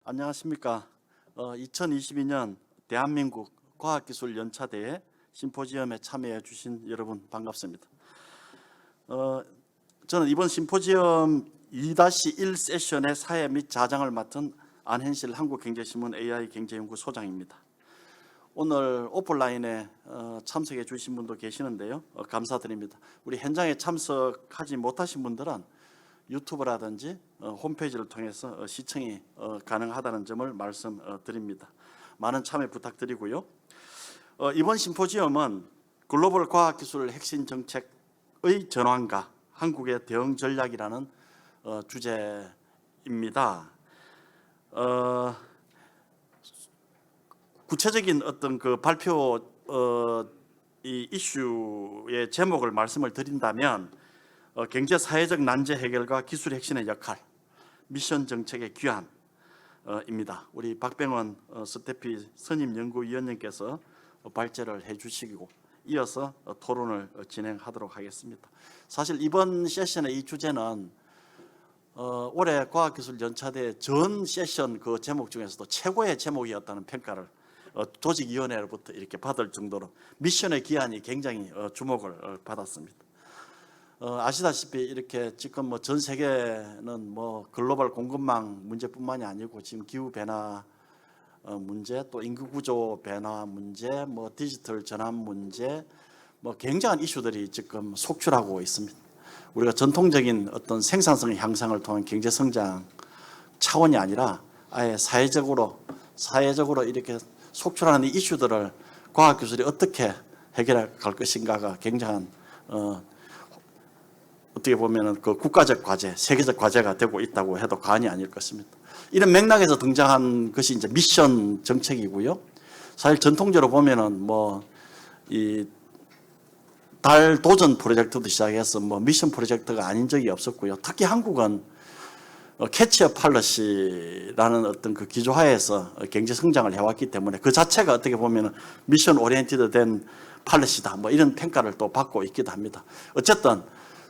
안녕하십니까. 2022년 대한민국 과학기술연차대회 심포지엄에 참여해 주신 여러분 반갑습니다. 저는 이번 심포지엄 2-1 세션의 사회 및 자장을 맡은 안현실 한국경제신문 AI 경제연구 소장입니다. 오늘 오프라인에 참석해 주신 분도 계시는데요. 감사드립니다. 우리 현장에 참석하지 못하신 분들은 유튜브라든지 홈페이지를 통해서 시청이 가능하다는 점을 말씀드립니다. 많은 참여 부탁드리고요. 이번 심포지엄은 글로벌 과학기술 핵심 정책의 전환과 한국의 대응 전략이라는 주제입니다. 구체적인 어떤 그 발표 이 이슈의 제목을 말씀을 드린다면 경제 사회적 난제 해결과 기술 혁신의 역할, 미션 정책의 귀환입니다. 우리 박병원 스태피 선임 연구위원님께서 발제를 해주시고 이어서 토론을 진행하도록 하겠습니다. 사실 이번 세션의 이 주제는 올해 과학기술연차대 전 세션 그 제목 중에서도 최고의 제목이었다는 평가를 조직위원회로부터 이렇게 받을 정도로 미션의 귀환이 굉장히 주목을 받았습니다. 아시다시피 이렇게 지금 뭐 전 세계는 뭐 글로벌 공급망 문제뿐만이 아니고 지금 기후 변화 문제, 또 인구 구조 변화 문제, 뭐 디지털 전환 문제, 뭐 굉장한 이슈들이 지금 속출하고 있습니다. 우리가 전통적인 어떤 생산성 향상을 통한 경제 성장 차원이 아니라 아예 사회적으로 이렇게 속출하는 이 이슈들을 과학기술이 어떻게 해결해 갈 것인가가 굉장한 어떻게 보면 그 국가적 과제, 세계적 과제가 되고 있다고 해도 과언이 아닐 것입니다. 이런 맥락에서 등장한 것이 이제 미션 정책이고요. 사실 전통적으로 보면은 뭐 이 달 도전 프로젝트도 시작해서 뭐 미션 프로젝트가 아닌 적이 없었고요. 특히 한국은 캐치어 팔러시라는 어떤 그 기조하에서 경제 성장을 해왔기 때문에 그 자체가 어떻게 보면은 미션 오리엔티드 된 팔러시다. 뭐 이런 평가를 또 받고 있기도 합니다. 어쨌든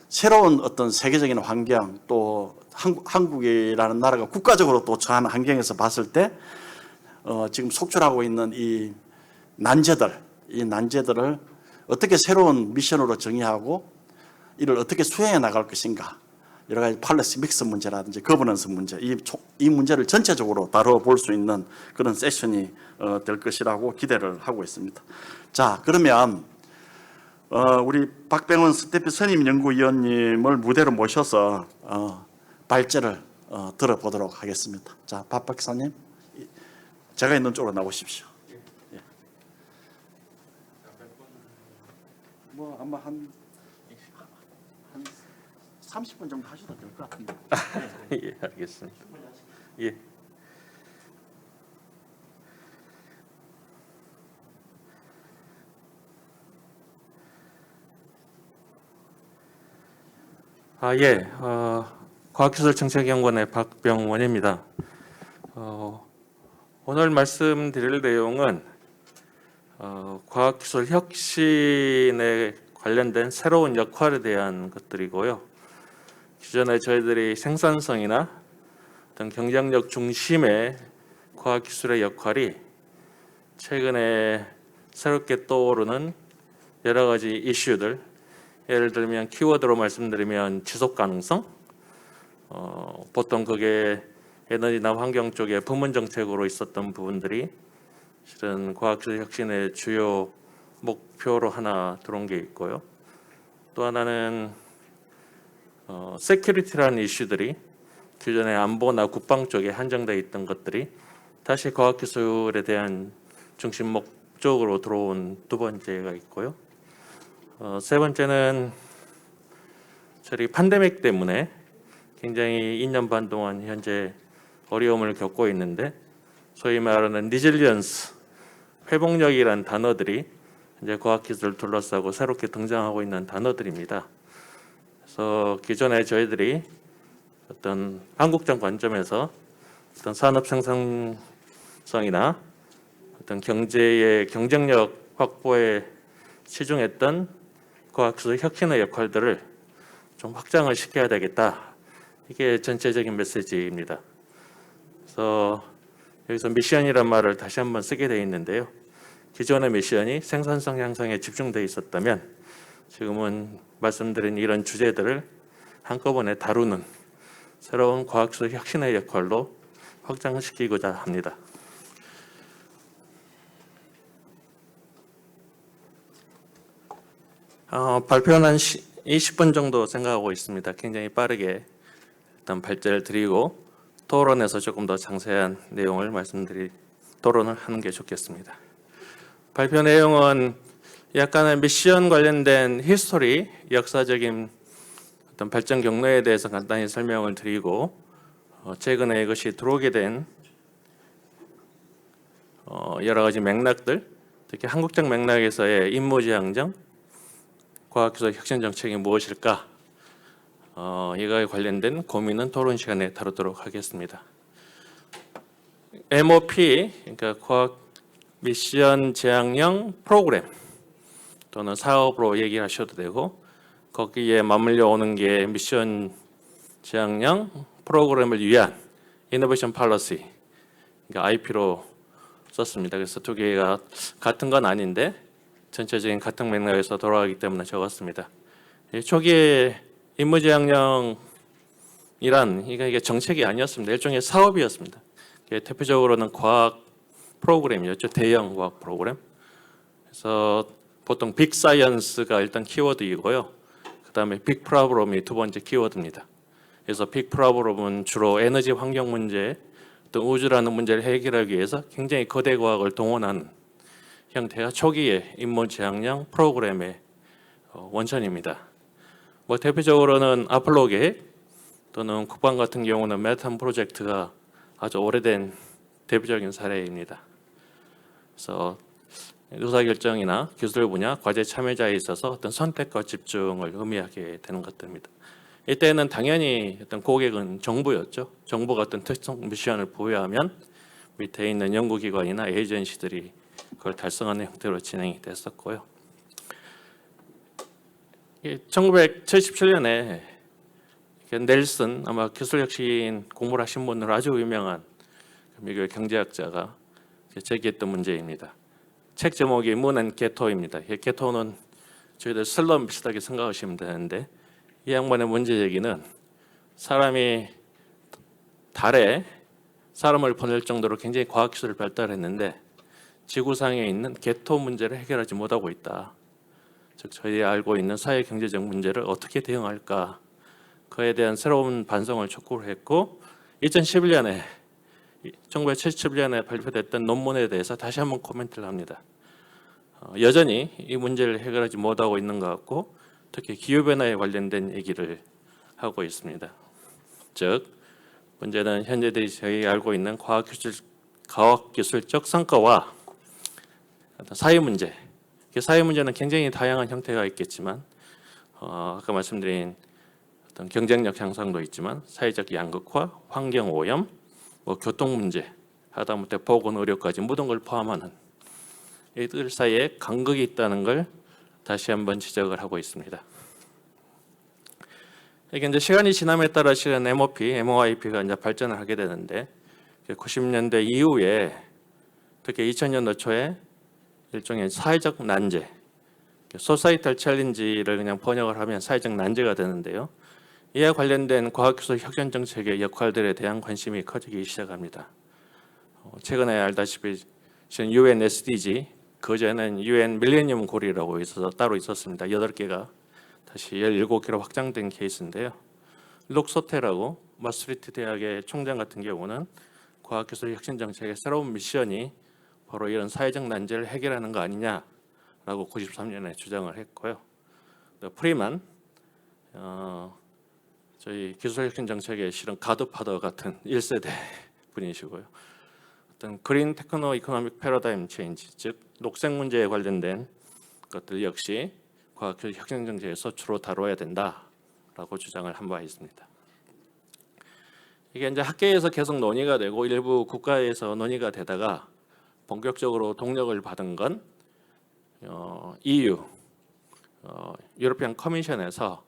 새로운 어떤 세계적인 환경 또 한국이라는 나라가 국가적으로 또 처한 환경에서 봤을 때 지금 속출하고 있는 이 난제들을 어떻게 새로운 미션으로 정의하고 이를 어떻게 수행해 나갈 것인가, 여러 가지 팔러시 믹스 문제라든지 거버넌스 문제, 이 문제를 전체적으로 다뤄볼 수 있는 그런 세션이 될 것이라고 기대를 하고 있습니다. 자, 그러면 우리 박병원 스태피 선임 연구위원님을 무대로 모셔서 발제를 들어보도록 하겠습니다. 자, 박 박사님, 제가 있는 쪽으로 나오십시오. 예. 뭐 아마 한 30분 정도 하셔도 될 것 같은데. 예, 알겠습니다. 예. 과학기술정책연구원의 박병원입니다. 오늘 말씀드릴 내용은 과학기술 혁신에 관련된 새로운 역할에 대한 것들이고요. 기존에 저희들이 생산성이나 어떤 경쟁력 중심의 과학기술의 역할이 최근에 새롭게 떠오르는 여러 가지 이슈들, 예를 들면 키워드로 말씀드리면 지속 가능성, 보통 그게 에너지나 환경 쪽에 부문 정책으로 있었던 부분들이 실은 과학기술 혁신의 주요 목표로 하나 들어온 게 있고요. 또 하나는 세큐리티라는 이슈들이 기존에 안보나 국방 쪽에 한정되어 있던 것들이 다시 과학기술에 대한 중심 목적으로 들어온 두 번째가 있고요. 세 번째는 저희 팬데믹 때문에 굉장히 2년 반 동안 현재 어려움을 겪고 있는데 소위 말하는 리질리언스, 회복력이라는 단어들이 이제 과학기술을 둘러싸고 새롭게 등장하고 있는 단어들입니다. 그래서 기존에 저희들이 어떤 한국적 관점에서 어떤 산업 생산성이나 어떤 경제의 경쟁력 확보에 치중했던 과학기술 혁신의 역할들을 좀 확장을 시켜야 되겠다. 이게 전체적인 메시지입니다. 그래서 여기서 미션이란 말을 다시 한번 쓰게 되어 있는데요. 기존의 미션이 생산성 향상에 집중되어 있었다면 지금은 말씀드린 이런 주제들을 한꺼번에 다루는 새로운 과학기술 혁신의 역할로 확장시키고자 합니다. 발표는 한 20분 정도 생각하고 있습니다. 굉장히 빠르게 일단 발제를 드리고 토론에서 조금 더 상세한 내용을 토론을 하는 게 좋겠습니다. 발표 내용은 약간의 미션 관련된 히스토리, 역사적인 어떤 발전 경로에 대해서 간단히 설명을 드리고 최근에 이것이 들어오게 된 여러 가지 맥락들, 특히 한국적 맥락에서의 임무지향적 과학기술 혁신 정책이 무엇일까? 이거에 관련된 고민은 토론 시간에 다루도록 하겠습니다. MOP, 그러니까 과학 미션 지향형 프로그램 또는 사업으로 얘기하셔도 되고 거기에 맞물려 오는 게 미션 지향형 프로그램을 위한 이노베이션 팔러시, 그러니까 IP로 썼습니다. 그래서 두 개가 같은 건 아닌데 전체적인 같은 맥락에서 돌아가기 때문에 적었습니다. 초기에 임무지향형이란 이게 정책이 아니었습니다. 일종의 사업이었습니다. 대표적으로는 과학 프로그램이었죠. 대형 과학 프로그램. 그래서 보통 빅 사이언스가 일단 키워드이고요. 그다음에 빅 프로블럼이 두 번째 키워드입니다. 그래서 빅 프로블럼은 주로 에너지 환경 문제, 또 우주라는 문제를 해결하기 위해서 굉장히 거대 과학을 동원하는 형태가 초기의 임무지향형 프로그램의 원천입니다. 대표적으로는 아폴로 계획 또는 국방 같은 경우는 맨하탄 프로젝트가 아주 오래된 대표적인 사례입니다. 그래서 의사결정이나 기술 분야, 과제 참여자에 있어서 어떤 선택과 집중을 의미하게 되는 것들입니다. 이때는 당연히 어떤 고객은 정부였죠. 정부가 어떤 특정 미션을 부여하면 밑에 있는 연구기관이나 에이전시들이 그걸 달성하는 형태로 진행이 됐었고요. 1977년에 넬슨, 아마 기술혁신 공부를 하신 분으로 아주 유명한 미국의 경제학자가 제기했던 문제입니다. 책 제목이 문 앤 게토입니다. 게토는 저희들 슬럼 비슷하게 생각하시면 되는데 이 양반의 문제 제기는 사람이 달에 사람을 보낼 정도로 굉장히 과학기술을 발달했는데 지구상에 있는 게토 문제를 해결하지 못하고 있다. 즉 저희가 알고 있는 사회 경제적 문제를 어떻게 대응할까, 그에 대한 새로운 반성을 촉구를 했고 1977년에 발표됐던 논문에 대해서 다시 한번 코멘트를 합니다. 여전히 이 문제를 해결하지 못하고 있는 것 같고 특히 기후변화에 관련된 얘기를 하고 있습니다. 즉 문제는 현재들이 저희 알고 있는 과학기술적 성과와 사회 문제, 사회 문제는 굉장히 다양한 형태가 있겠지만 아까 말씀드린 어떤 경쟁력 향상도 있지만 사회적 양극화, 환경 오염, 교통 문제, 하다못해 보건 의료까지 모든 걸 포함하는 이들 사이에 간극이 있다는 걸 다시 한번 지적을 하고 있습니다. 이게 이제 시간이 지남에 따라 실은 MOP, MOIP가 이제 발전을 하게 되는데 90년대 이후에 특히 2000년도 초에 일종의 사회적 난제, 소사이탈 챌린지를 그냥 번역을 하면 사회적 난제가 되는데요. 이에 관련된 과학기술 혁신 정책의 역할들에 대한 관심이 커지기 시작합니다. 최근에 알다시피 UN SDG, 그전에는 UN 밀레니엄 골이라고 있어서 따로 있었습니다. 8개가 다시 17개로 확장된 케이스인데요. 룩 소테라고 마스트리트 대학의 총장 같은 경우는 과학기술 혁신 정책의 새로운 미션이 바로 이런 사회적 난제를 해결하는 거 아니냐라고 93년에 주장을 했고요. 프리만 저희 기술혁신 정책의 실은 가드파더 같은 1세대 분이시고요. 어떤 그린 테크노 이코노믹 패러다임 체인지, 즉 녹색 문제에 관련된 것들 역시 과학기술 혁신 정책에서 주로 다뤄야 된다라고 주장을 한 바 있습니다. 이게 이제 학계에서 계속 논의가 되고 일부 국가에서 논의가 되다가 본격적으로 동력을 받은 건 EU, 유로피안 커미션에서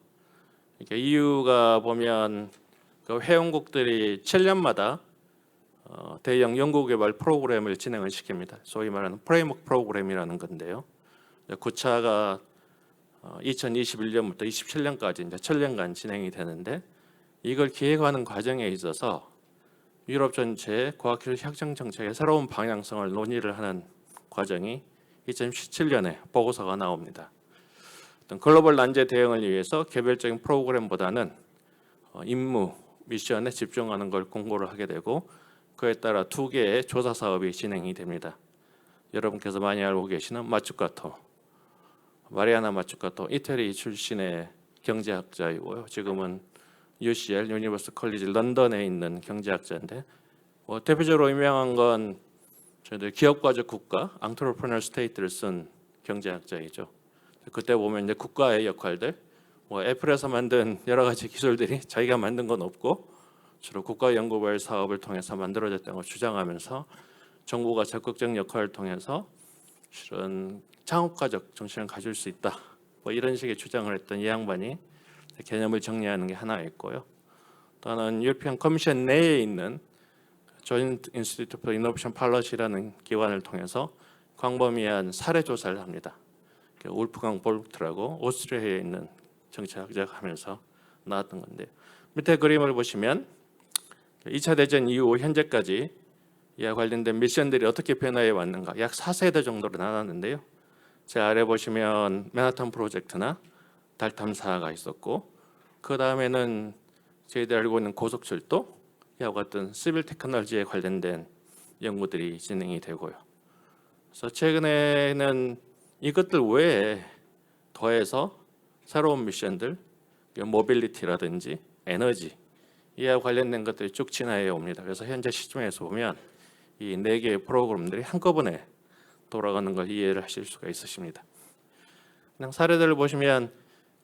이렇게 EU가 보면 그 회원국들이 7년마다 대형 연구개발 프로그램을 진행을 시킵니다. 소위 말하는 프레임워크 프로그램이라는 건데요. 9차가 2021년부터 27년까지 이제 7년간 진행이 되는데 이걸 기획하는 과정에 있어서 유럽 전체의 과학기술 혁신 정책의 새로운 방향성을 논의를 하는 과정이 2017년에 보고서가 나옵니다. 어떤 글로벌 난제 대응을 위해서 개별적인 프로그램보다는 임무, 미션에 집중하는 걸 공고를 하게 되고 그에 따라 2개의 조사 사업이 진행이 됩니다. 여러분께서 많이 알고 계시는 마츠카토, 마리아나 마츠카토, 이태리 출신의 경제학자이고요. 지금은 UCL 유니버스 컬리지 런던에 있는 경제학자인데 대표적으로 유명한 건 저희들 기업가적 국가, 앙트로프레너 스테이트를 쓴 경제학자이죠. 그때 보면 이제 국가의 역할들, 애플에서 만든 여러 가지 기술들이 자기가 만든 건 없고 주로 국가 연구별 사업을 통해서 만들어졌다는 걸 주장하면서 정부가 적극적 역할을 통해서 실은 창업가적 정신을 가질 수 있다. 이런 식의 주장을 했던 이 양반이 개념을 정리하는 게 하나 있고요. 또 하나는 유로피안 커미션 내에 있는 조인트 인스티튜트 포 이노베이션 팔러시라는 기관을 통해서 광범위한 사례 조사를 합니다. 울프강 볼트라고 오스트리아에 있는 정치학자가 하면서 나왔던 건데 밑에 그림을 보시면 2차 대전 이후 현재까지 이와 관련된 미션들이 어떻게 변화해 왔는가 약 4세대 정도로 나눴는데요. 제 아래 보시면 맨하탄 프로젝트나 달 탐사가 있었고 그 다음에는 저희들이 알고 있는 고속철도 이와 같은 시빌 테크놀로지에 관련된 연구들이 진행이 되고요. 그래서 최근에는 이것들 외에 더해서 새로운 미션들, 모빌리티라든지 에너지 이와 관련된 것들이 쭉 진화해 옵니다. 그래서 현재 시점에서 보면 이 4개의 프로그램들이 한꺼번에 돌아가는 걸 이해를 하실 수가 있으십니다. 그냥 사례들을 보시면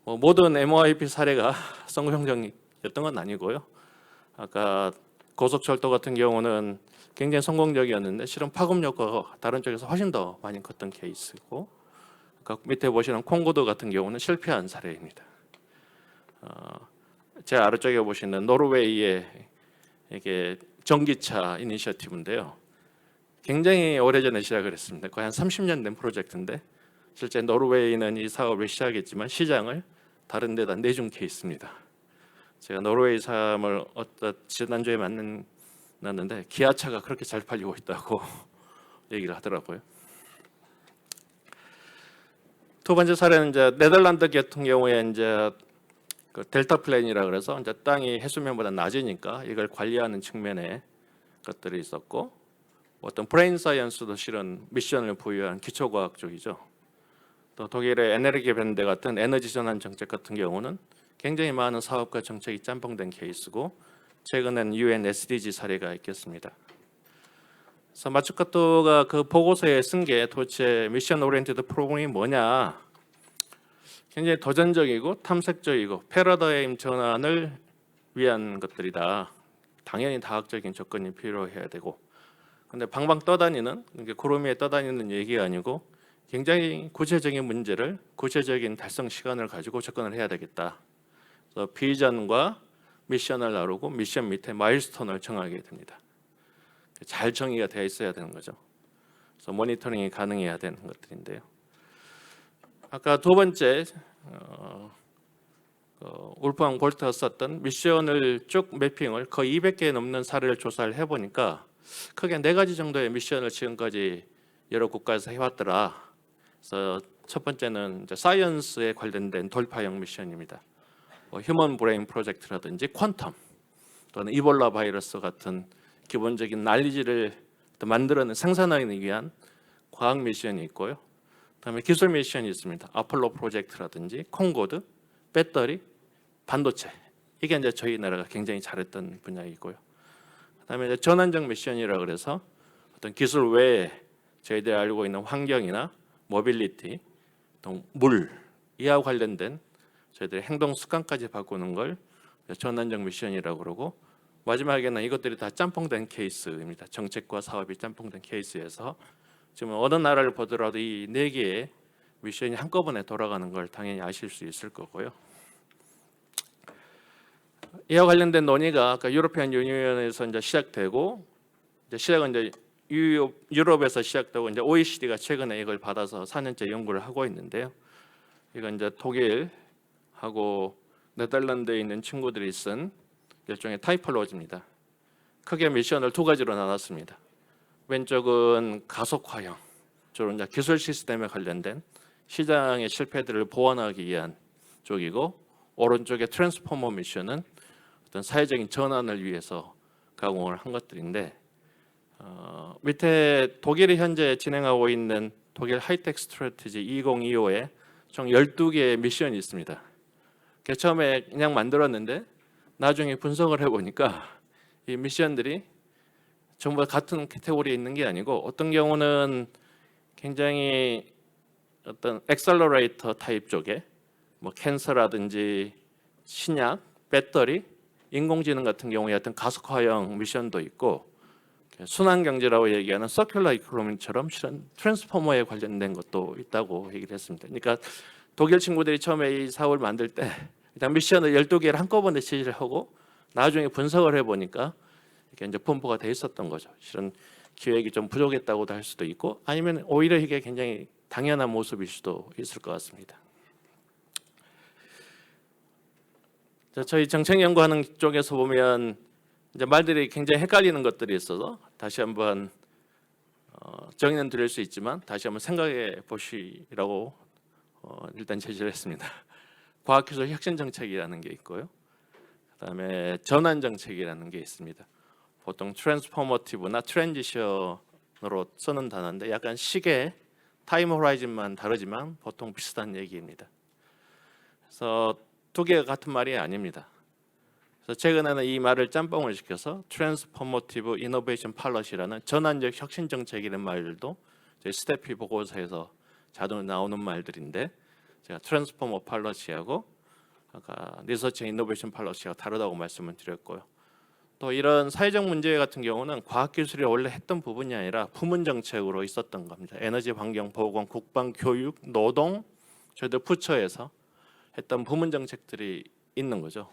모든 MOIP 사례가 성공적이었던 건 아니고요. 아까 고속철도 같은 경우는 굉장히 성공적이었는데 실은 파급 효과가 다른 쪽에서 훨씬 더 많이 컸던 케이스고 아까 밑에 보시는 콩고도 같은 경우는 실패한 사례입니다. 제 아래쪽에 보시는 노르웨이의 이게 전기차 이니셔티브인데요. 굉장히 오래전에 시작을 했습니다. 거의 한 30년 된 프로젝트인데 실제 노르웨이는 이 사업을 시작했지만 시장을 다른 데다 내준 케이스입니다. 제가 노르웨이 사람을 지난주에 만났는데 기아차가 그렇게 잘 팔리고 있다고 얘기를 하더라고요. 두 번째 사례는 이제 네덜란드 같은 경우에 이제 그 델타 플랜이라 그래서 이제 땅이 해수면보다 낮으니까 이걸 관리하는 측면에 것들이 있었고 어떤 브레인 사이언스도 실은 미션을 부여한 기초과학 쪽이죠. 또 독일의 에너기 밴드 같은 에너지 전환 정책 같은 경우는 굉장히 많은 사업과 정책이 짬뽕된 케이스고 최근엔 UN SDG 사례가 있겠습니다. 그래서 마츠카토가 그 보고서에 쓴 게 도대체 미션 오리엔티드 프로그램이 뭐냐 굉장히 도전적이고 탐색적이고 패러다임 전환을 위한 것들이다. 당연히 다학적인 접근이 필요해야 되고 근데 방방 떠다니는 구름 위에 떠다니는 얘기가 아니고 굉장히 구체적인 문제를 구체적인 달성 시간을 가지고 접근을 해야 되겠다. 그래서 비전과 미션을 나누고 미션 밑에 마일스톤을 정하게 됩니다. 잘 정의가 되어 있어야 되는 거죠. 그래서 모니터링이 가능해야 되는 것들인데요. 아까 두 번째 울프강 볼트가 썼던 미션을 쭉 매핑을 거의 200개 넘는 사례를 조사를 해보니까 크게 4가지 정도의 미션을 지금까지 여러 국가에서 해왔더라. 그래서 첫 번째는 이제 사이언스에 관련된 돌파형 미션입니다. 휴먼 브레인 프로젝트라든지 퀀텀 또는 이볼라 바이러스 같은 기본적인 난리지를 만들어낸 생산하기 위한 과학 미션이 있고요. 그다음에 기술 미션이 있습니다. 아폴로 프로젝트라든지 콩고드, 배터리, 반도체 이게 이제 저희 나라가 굉장히 잘했던 분야이고요. 그다음에 이제 전환적 미션이라 그래서 어떤 기술 외에 저희들이 알고 있는 환경이나 모빌리티, 또 물 이와 관련된 저희들의 행동 습관까지 바꾸는 걸 전환적 미션이라고 그러고 마지막에는 이것들이 다 짬뽕된 케이스입니다. 정책과 사업이 짬뽕된 케이스에서 지금 어느 나라를 보더라도 이 4개의 미션이 한꺼번에 돌아가는 걸 당연히 아실 수 있을 거고요. 이와 관련된 논의가 아까 유로피안 유니언에서 이제 시작되고 이제 시작은 이제 유럽에서 시작되고 이제 OECD가 최근에 이걸 받아서 4년째 연구를 하고 있는데요. 이건 이제 독일하고 네덜란드에 있는 친구들이 쓴 일종의 타이폴로지입니다. 크게 미션을 두 가지로 나눴습니다. 왼쪽은 가속화형, 주로 이제 기술 시스템에 관련된 시장의 실패들을 보완하기 위한 쪽이고, 오른쪽의 트랜스포머 미션은 어떤 사회적인 전환을 위해서 가공을 한 것들인데, 밑에 독일이 현재 진행하고 있는 독일 하이텍 스트래티지 2025에 총 12개의 미션이 있습니다. 처음에 그냥 만들었는데 나중에 분석을 해보니까 이 미션들이 전부 같은 카테고리에 있는 게 아니고, 어떤 경우는 굉장히 어떤 엑셀러레이터 타입 쪽에 뭐 캔서라든지 신약, 배터리, 인공지능 같은 경우에 어떤 가속화형 미션도 있고, 순환경제라고 얘기하는 서큘러 이코노미처럼 실은 트랜스포머에 관련된 것도 있다고 얘기를 했습니다. 그러니까 독일 친구들이 처음에 이 사업을 만들 때 일단 미션을 12개를 한꺼번에 제시를 하고 나중에 분석을 해보니까 이게 이제 분포가 돼 있었던 거죠. 실은 기획이 좀 부족했다고도 할 수도 있고, 아니면 오히려 이게 굉장히 당연한 모습일 수도 있을 것 같습니다. 자, 저희 정책 연구하는 쪽에서 보면 이제 말들이 굉장히 헷갈리는 것들이 있어서 다시 한번 정의는 드릴 수 있지만 다시 한번 생각해 보시라고 일단 제시를 했습니다. 과학기술 혁신 정책이라는 게 있고요. 그다음에 전환 정책이라는 게 있습니다. 보통 트랜스포머티브나 트랜지션으로 쓰는 단어인데 약간 시계 타임 호라이즌만 다르지만 보통 비슷한 얘기입니다. 그래서 두 개가 같은 말이 아닙니다. 그래서 최근에는 이 말을 짬뽕을 시켜서 트랜스포머티브 이노베이션 팔러시라는 전환적 혁신 정책이라는 말들도 저희 스태피 보고서에서 자주 나오는 말들인데, 제가 트랜스포머 팔러시하고 아까 리서치 이노베이션 팔러시가 다르다고 말씀을 드렸고요. 또 이런 사회적 문제 같은 경우는 과학기술이 원래 했던 부분이 아니라 부문 정책으로 있었던 겁니다. 에너지, 환경, 보건, 국방, 교육, 노동, 저희들 부처에서 했던 부문 정책들이 있는 거죠.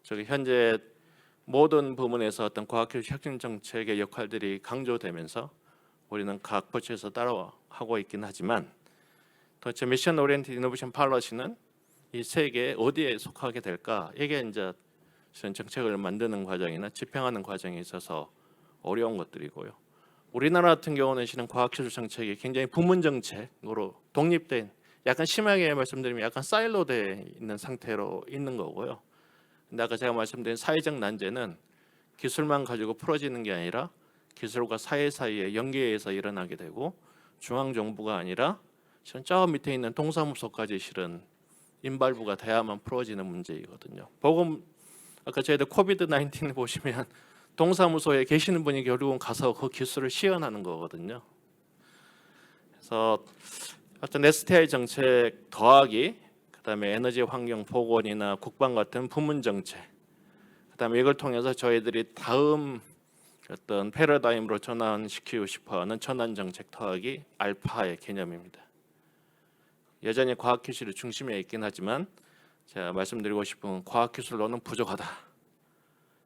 저기 현재 모든 부문에서 어떤 과학기술 혁신 정책의 역할들이 강조되면서 우리는 각 부처에서 따라하고 있긴 하지만, 도대체 미션 오리엔티드 이노베이션 팔러시는 이 세 개 어디에 속하게 될까? 이게 이제 정책을 만드는 과정이나 집행하는 과정에 있어서 어려운 것들이고요. 우리나라 같은 경우는 실은 과학기술 정책이 굉장히 부문 정책으로 독립된, 약간 심하게 말씀드리면 약간 사일로돼 있는 상태로 있는 거고요. 근데 아까 제가 말씀드린 사회적 난제는 기술만 가지고 풀어지는 게 아니라 기술과 사회 사이에 연계해서 일어나게 되고, 중앙 정부가 아니라 실은 저 밑에 있는 동사무소까지 실은 인발부가 돼야만 풀어지는 문제이거든요. 보건 아까 저희들 코비드 19 보시면 동사무소에 계시는 분이 결국은 가서 그 기술을 시연하는 거거든요. 그래서 어떤 STI 정책 더하기, 그다음에 에너지, 환경, 보건이나 국방 같은 부문 정책, 그다음에 이걸 통해서 저희들이 다음 어떤 패러다임으로 전환시키고 싶어하는 전환 정책 더하기 알파의 개념입니다. 여전히 과학기술이 중심에 있긴 하지만 제가 말씀드리고 싶은 과학기술로는 부족하다.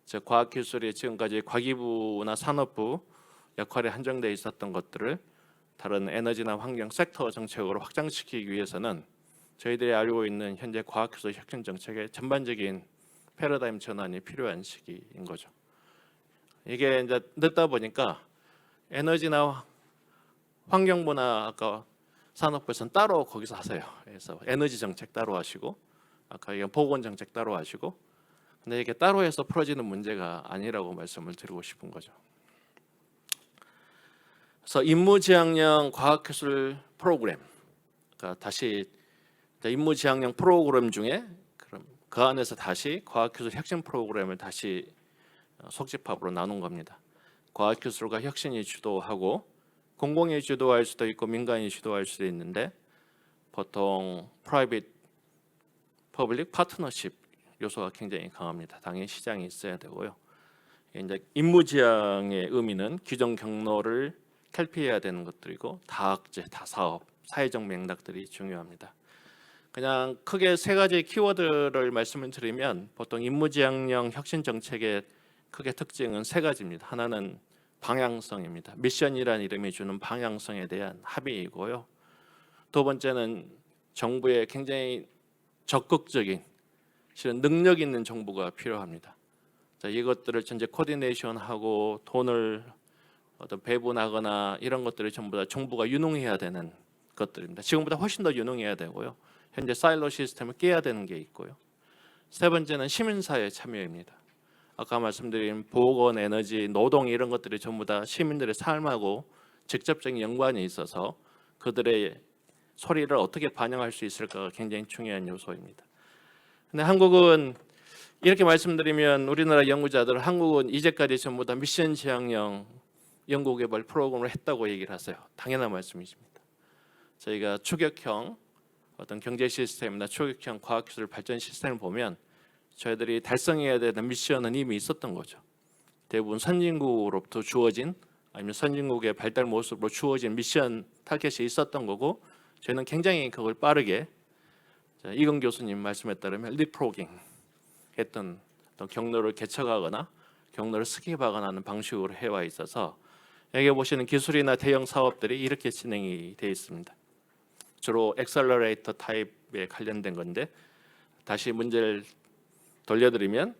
즉 과학기술이 지금까지 과기부나 산업부 역할에 한정돼 있었던 것들을 다른 에너지나 환경 섹터 정책으로 확장시키기 위해서는 저희들이 알고 있는 현재 과학기술 혁신 정책의 전반적인 패러다임 전환이 필요한 시기인 거죠. 이게 이제 늦다 보니까 에너지나 환경부나 아까 산업부에서는 따로 거기서 하세요. 그래서 에너지 정책 따로 하시고, 아까 이건 보건 정책 따로 하시고, 근데 이게 따로 해서 풀어지는 문제가 아니라고 말씀을 드리고 싶은 거죠. 그래서 임무지향형 과학기술 프로그램, 그러니까 다시 임무지향형 프로그램 중에 그럼 그 안에서 다시 과학기술 혁신 프로그램을 다시 속집합으로 나눈 겁니다. 과학기술과 혁신이 주도하고, 공공이 주도할 수도 있고 민간이 주도할 수도 있는데, 보통 프라이빗 퍼블릭 파트너십 요소가 굉장히 강합니다. 당연히 시장이 있어야 되고요. 이제 임무지향의 의미는 규정 경로를 탈피해야 되는 것들이고, 다학제, 다사업, 사회적 맥락들이 중요합니다. 그냥 크게 세 가지 키워드를 말씀을 드리면, 보통 임무지향형 혁신 정책의 크게 특징은 세 가지입니다. 하나는 방향성입니다. 미션이라는 이름이 주는 방향성에 대한 합의이고요. 두 번째는 정부의 굉장히 적극적인 실은 능력 있는 정부가 필요합니다. 자, 이것들을 전체 코디네이션하고 돈을 어떤 배분하거나 이런 것들을 전부 다 정부가 유능해야 되는 것들입니다. 지금보다 훨씬 더 유능해야 되고요. 현재 사일로 시스템을 깨야 되는 게 있고요. 세 번째는 시민사회 참여입니다. 아까 말씀드린 보건, 에너지, 노동 이런 것들이 전부 다 시민들의 삶하고 직접적인 연관이 있어서 그들의 소리를 어떻게 반영할 수 있을까가 굉장히 중요한 요소입니다. 근데 한국은 이렇게 말씀드리면 우리나라 연구자들 한국은 이제까지 전부 다 미션 지향형 연구개발 프로그램을 했다고 얘기를 하세요. 당연한 말씀이십니다. 저희가 추격형 어떤 경제 시스템이나 추격형 과학기술 발전 시스템을 보면 저희들이 달성해야 되는 미션은 이미 있었던 거죠. 대부분 선진국으로부터 주어진 아니면 선진국의 발달 모습으로 주어진 미션 타겟이 있었던 거고 저희는 굉장히 그걸 빠르게 이건 교수님 말씀에 따르면 리프로깅 했던 어떤 경로를 개척하거나 경로를 스킵하거나 하는 방식으로 해와 있어서 여기 보시는 기술이나 대형 사업들이 이렇게 진행이 되어 있습니다. 주로 엑셀러레이터 타입에 관련된 건데 다시 문제를 돌려드리면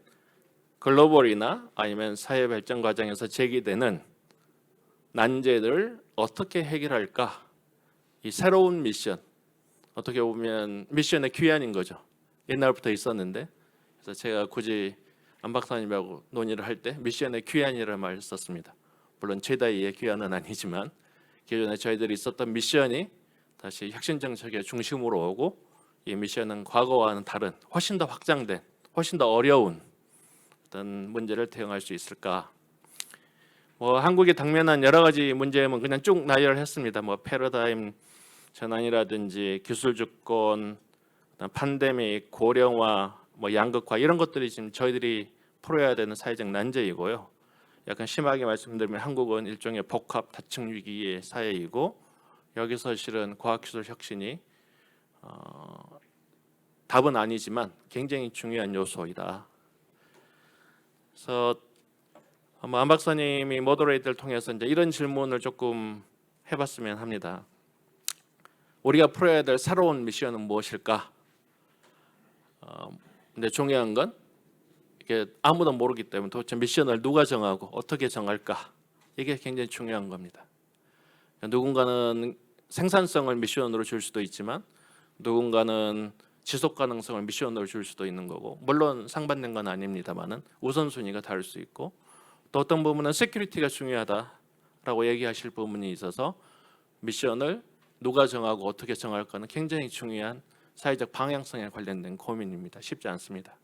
글로벌이나 아니면 사회 발전 과정에서 제기되는 난제를 어떻게 해결할까? 이 새로운 미션, 어떻게 보면 미션의 귀환인 거죠. 옛날부터 있었는데 그래서 제가 굳이 안 박사님하고 논의를 할 때 미션의 귀환이라는 말을 썼습니다. 물론 제다이의 귀환은 아니지만 기존에 저희들이 있었던 미션이 다시 혁신 정책의 중심으로 오고 이 미션은 과거와는 다른 훨씬 더 확장된 훨씬 더 어려운 어떤 문제를 대응할 수 있을까? 한국이 당면한 여러 가지 문제는 그냥 쭉 나열했습니다. 패러다임 전환이라든지 기술 주권, 팬데믹, 고령화, 양극화 이런 것들이 지금 저희들이 풀어야 되는 사회적 난제이고요. 약간 심하게 말씀드리면 한국은 일종의 복합 다층 위기의 사회이고 여기서 실은 과학기술 혁신이 답은 아니지만 굉장히 중요한 요소이다. 그래서 안 박사님이 모더레이터를 통해서 이제 이런 질문을 조금 해봤으면 합니다. 우리가 풀어야 될 새로운 미션은 무엇일까? 근데 중요한 건 이게 아무도 모르기 때문에 도대체 미션을 누가 정하고 어떻게 정할까? 이게 굉장히 중요한 겁니다. 누군가는 생산성을 미션으로 줄 수도 있지만 누군가는 지속 가능성을 미션으로 줄 수도 있는 거고 물론 상반된 건 아닙니다만은 우선순위가 다를 수 있고 또 어떤 부분은 세큐리티가 중요하다라고 얘기하실 부분이 있어서 미션을 누가 정하고 어떻게 정할까는 굉장히 중요한 사회적 방향성에 관련된 고민입니다. 쉽지 않습니다.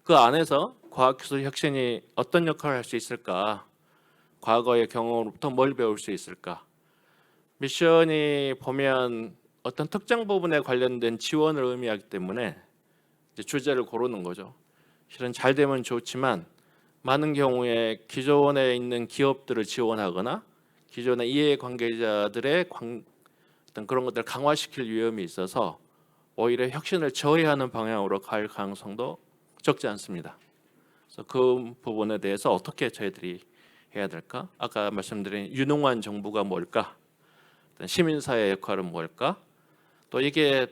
그 안에서 과학기술 혁신이 어떤 역할을 할 수 있을까? 과거의 경험으로부터 뭘 배울 수 있을까? 미션이 보면 어떤 특정 부분에 관련된 지원을 의미하기 때문에 이제 주제를 고르는 거죠. 실은 잘 되면 좋지만 많은 경우에 기존에 있는 기업들을 지원하거나 기존의 이해관계자들의 어떤 그런 것들을 강화시킬 위험이 있어서 오히려 혁신을 저해하는 방향으로 갈 가능성도 적지 않습니다. 그래서 그 부분에 대해서 어떻게 저희들이 해야 될까? 아까 말씀드린 유능한 정부가 뭘까? 시민사회 역할은 뭘까? 또 이게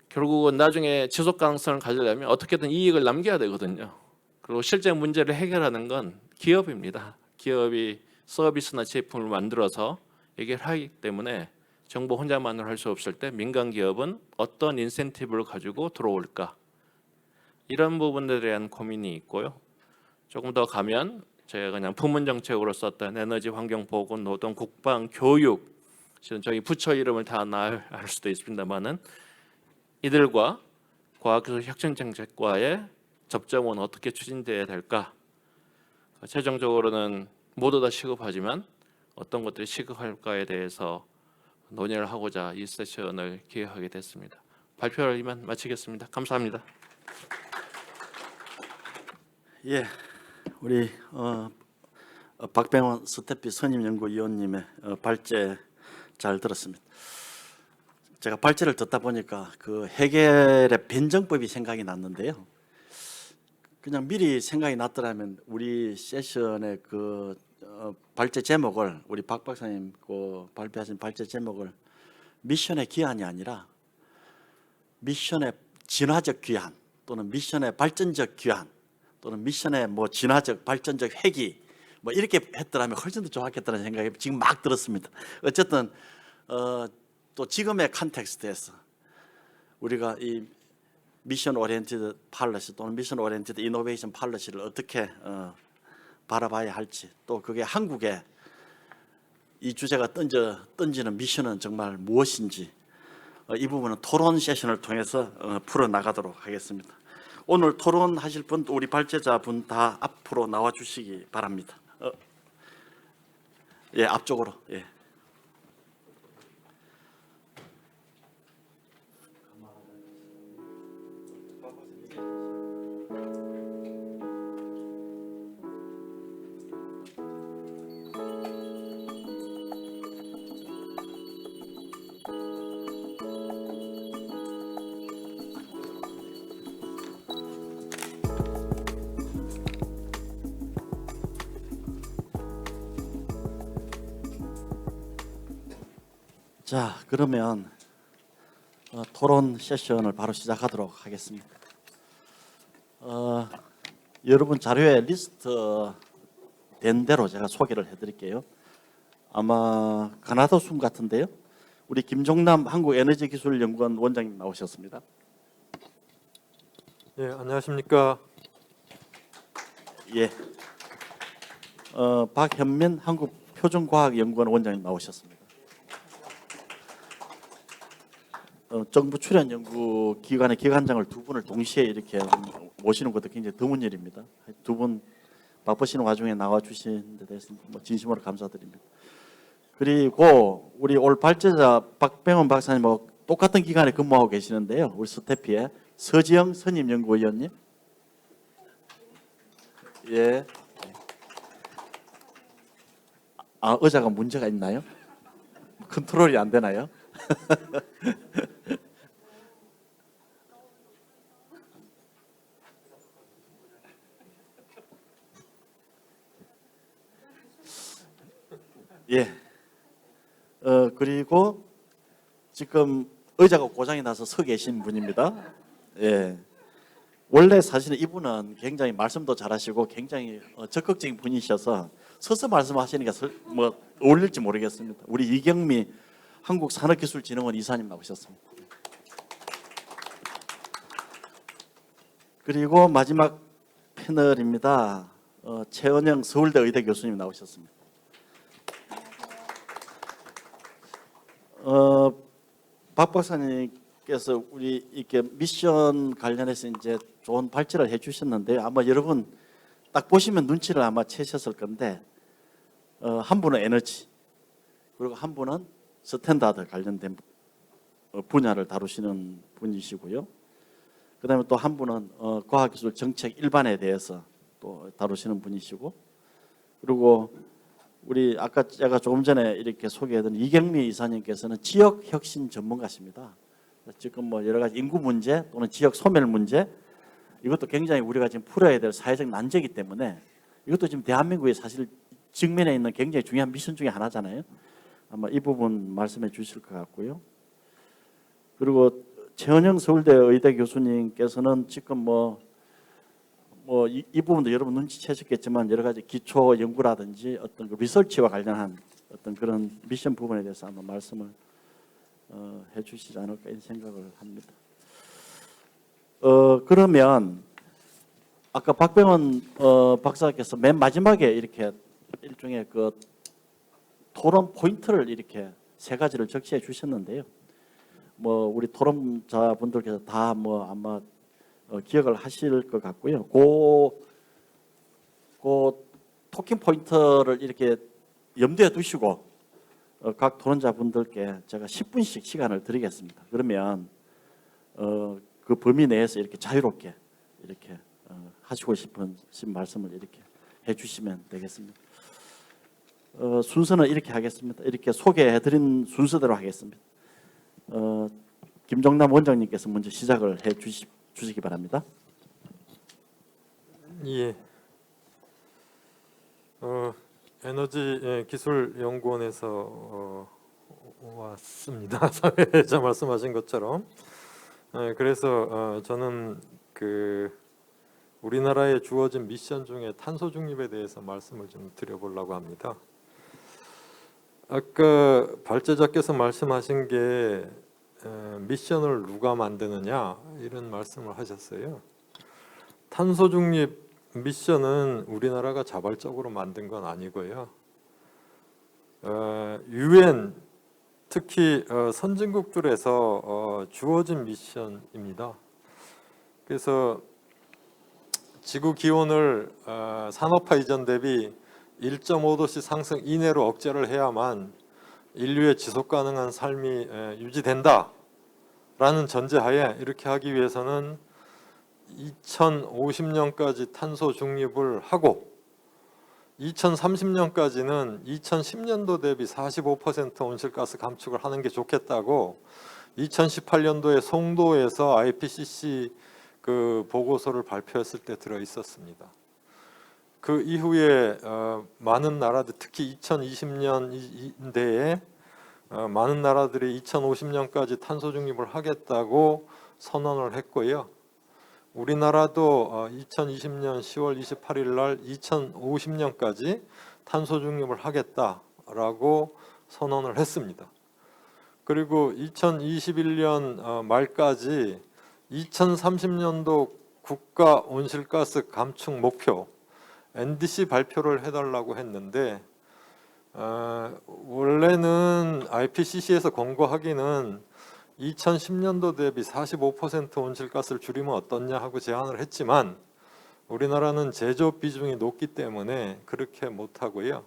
결국은 나중에 지속 가능성을 가지려면 어떻게든 이익을 남겨야 되거든요. 그리고 실제 문제를 해결하는 건 기업입니다. 기업이 서비스나 제품을 만들어서 해결하기 때문에 정부 혼자만으로 할 수 없을 때 민간 기업은 어떤 인센티브를 가지고 들어올까? 이런 부분들에 대한 고민이 있고요. 조금 더 가면 제가 그냥 부문 정책으로 썼던 에너지, 환경, 보건, 노동, 국방, 교육 지금 저희 부처 이름을 다 알 수도 있습니다만은 이들과 과학기술 혁신 정책과의 접점은 어떻게 추진돼야 될까? 최종적으로는 모두 다 시급하지만 어떤 것들이 시급할까에 대해서 논의를 하고자 이 세션을 기획하게 됐습니다. 발표를 이만 마치겠습니다. 감사합니다. 예, 우리 박병원 스태피 선임연구위원님의 발제 잘 들었습니다. 제가 발제를 듣다 보니까 그 해겔의 변정법이 생각이 났는데요. 그냥 미리 생각이 났더라면 우리 세션의 그 발제 제목을 우리 박 박사님 그 발표하신 발제 제목을 미션의 기한이 아니라 미션의 진화적 귀환 또는 미션의 발전적 귀환 또는 미션의 뭐 진화적 발전적 회귀 뭐 이렇게 했더라면 훨씬 더 좋았겠다는 생각이 지금 막 들었습니다. 어쨌든 또 지금의 컨텍스트에서 우리가 이 미션 오리엔티드 팔러시 또는 미션 오리엔티드 이노베이션 팔러시를 어떻게 바라봐야 할지 또 그게 한국에 이 주제가 던지는 미션은 정말 무엇인지 이 부분은 토론 세션을 통해서 풀어나가도록 하겠습니다. 오늘 토론하실 분 우리 발제자분 다 앞으로 나와 주시기 바랍니다. 예, 앞쪽으로. 예. 자, 그러면 토론 세션을 바로 시작하도록 하겠습니다. 여러분 자료에 리스트 된 대로 제가 소개를 해드릴게요. 아마 가나다 순 같은데요. 우리 김종남 한국에너지기술연구원 원장님 나오셨습니다. 예, 안녕하십니까. 예. 박현민 한국표준과학연구원 원장님 나오셨습니다. 정부 출연 연구 기관의 기관장을 두 분을 동시에 이렇게 모시는 것도 굉장히 드문 일입니다. 두 분 바쁘시는 와중에 나와 주신 데 대해서 진심으로 감사드립니다. 그리고 우리 올 발제자 박병원 박사님하고 똑같은 기관에 근무하고 계시는데요. 우리 스태피의 서지영 선임연구위원님. 예. 아, 의자가 문제가 있나요? 컨트롤이 안 되나요? 예. 그리고 지금 의자가 고장이 나서 서 계신 분입니다. 예. 원래 사실은 이분은 굉장히 말씀도 잘하시고 굉장히 적극적인 분이셔서 서서 말씀하시니까 뭐 어울릴지 모르겠습니다. 우리 이경미 한국산업기술진흥원 이사님 나오셨습니다. 그리고 마지막 패널입니다. 최은영 서울대 의대 교수님 나오셨습니다. 박 박사님께서 우리 이렇게 미션 관련해서 이제 좋은 발제를 해주셨는데 아마 여러분 딱 보시면 눈치를 아마 채셨을 건데 한 분은 에너지 그리고 한 분은 스탠다드 관련된 분야를 다루시는 분이시고요. 그다음에 또 한 분은 과학기술 정책 일반에 대해서 또 다루시는 분이시고 그리고 우리 아까 제가 조금 전에 이렇게 소개해드린 이경미 이사님께서는 지역 혁신 전문가십니다. 지금 뭐 여러 가지 인구 문제 또는 지역 소멸 문제 이것도 굉장히 우리가 지금 풀어야 될 사회적 난제이기 때문에 이것도 지금 대한민국에 사실 직면해 있는 굉장히 중요한 미션 중에 하나잖아요. 아마 이 부분 말씀해 주실 것 같고요. 그리고 최은영 서울대 의대 교수님께서는 지금 이 부분도 여러분 눈치채셨겠지만 여러 가지 기초 연구라든지 어떤 그 리서치와 관련한 어떤 그런 미션 부분에 대해서 아마 말씀을 해주시지 않을까 이런 생각을 합니다. 그러면 아까 박병원 박사께서 맨 마지막에 이렇게 일종의 그 토론 포인트를 이렇게 세 가지를 적시해 주셨는데요. 뭐 우리 토론자분들께서 다 뭐 아마 기억을 하실 것 같고요. 그 토킹 포인트를 이렇게 염두에 두시고 각 토론자분들께 제가 10분씩 시간을 드리겠습니다. 그러면 그 범위 내에서 이렇게 자유롭게 이렇게 하시고 싶은 말씀을 이렇게 해주시면 되겠습니다. 순서는 이렇게 하겠습니다. 이렇게 소개해드린 순서대로 하겠습니다. 김종남 원장님께서 먼저 시작을 해주시기 바랍니다. 예. 에너지 기술 연구원에서 왔습니다. 사회자 말씀하신 것처럼. 그래서 저는 우리나라에 주어진 미션 중에 탄소 중립에 대해서 말씀을 좀 드려보려고 합니다. 아까 발제자께서 말씀하신 게 미션을 누가 만드느냐 이런 말씀을 하셨어요. 탄소 중립 미션은 우리나라가 자발적으로 만든 건 아니고요. UN 특히 선진국들에서 주어진 미션입니다. 그래서 지구 기온을 산업화 이전 대비 1.5도씨 상승 이내로 억제를 해야만 인류의 지속 가능한 삶이 유지된다라는 전제하에 이렇게 하기 위해서는 2050년까지 탄소 중립을 하고 2030년까지는 2010년도 대비 45% 온실가스 감축을 하는 게 좋겠다고 2018년도에 송도에서 IPCC 보고서를 발표했을 때 들어 있었습니다. 그 이후에 많은 나라들, 특히 2020년대에 많은 나라들이 2050년까지 탄소 중립을 하겠다고 선언을 했고요. 우리나라도 2020년 10월 28일 날 2050년까지 탄소 중립을 하겠다라고 선언을 했습니다. 그리고 2021년 말까지 2030년도 국가 온실가스 감축 목표 NDC 발표를 해달라고 했는데 원래는 IPCC에서 권고하기는 2010년도 대비 45% 온실가스를 줄이면 어떻냐 하고 제안을 했지만 우리나라는 제조업 비중이 높기 때문에 그렇게 못하고요.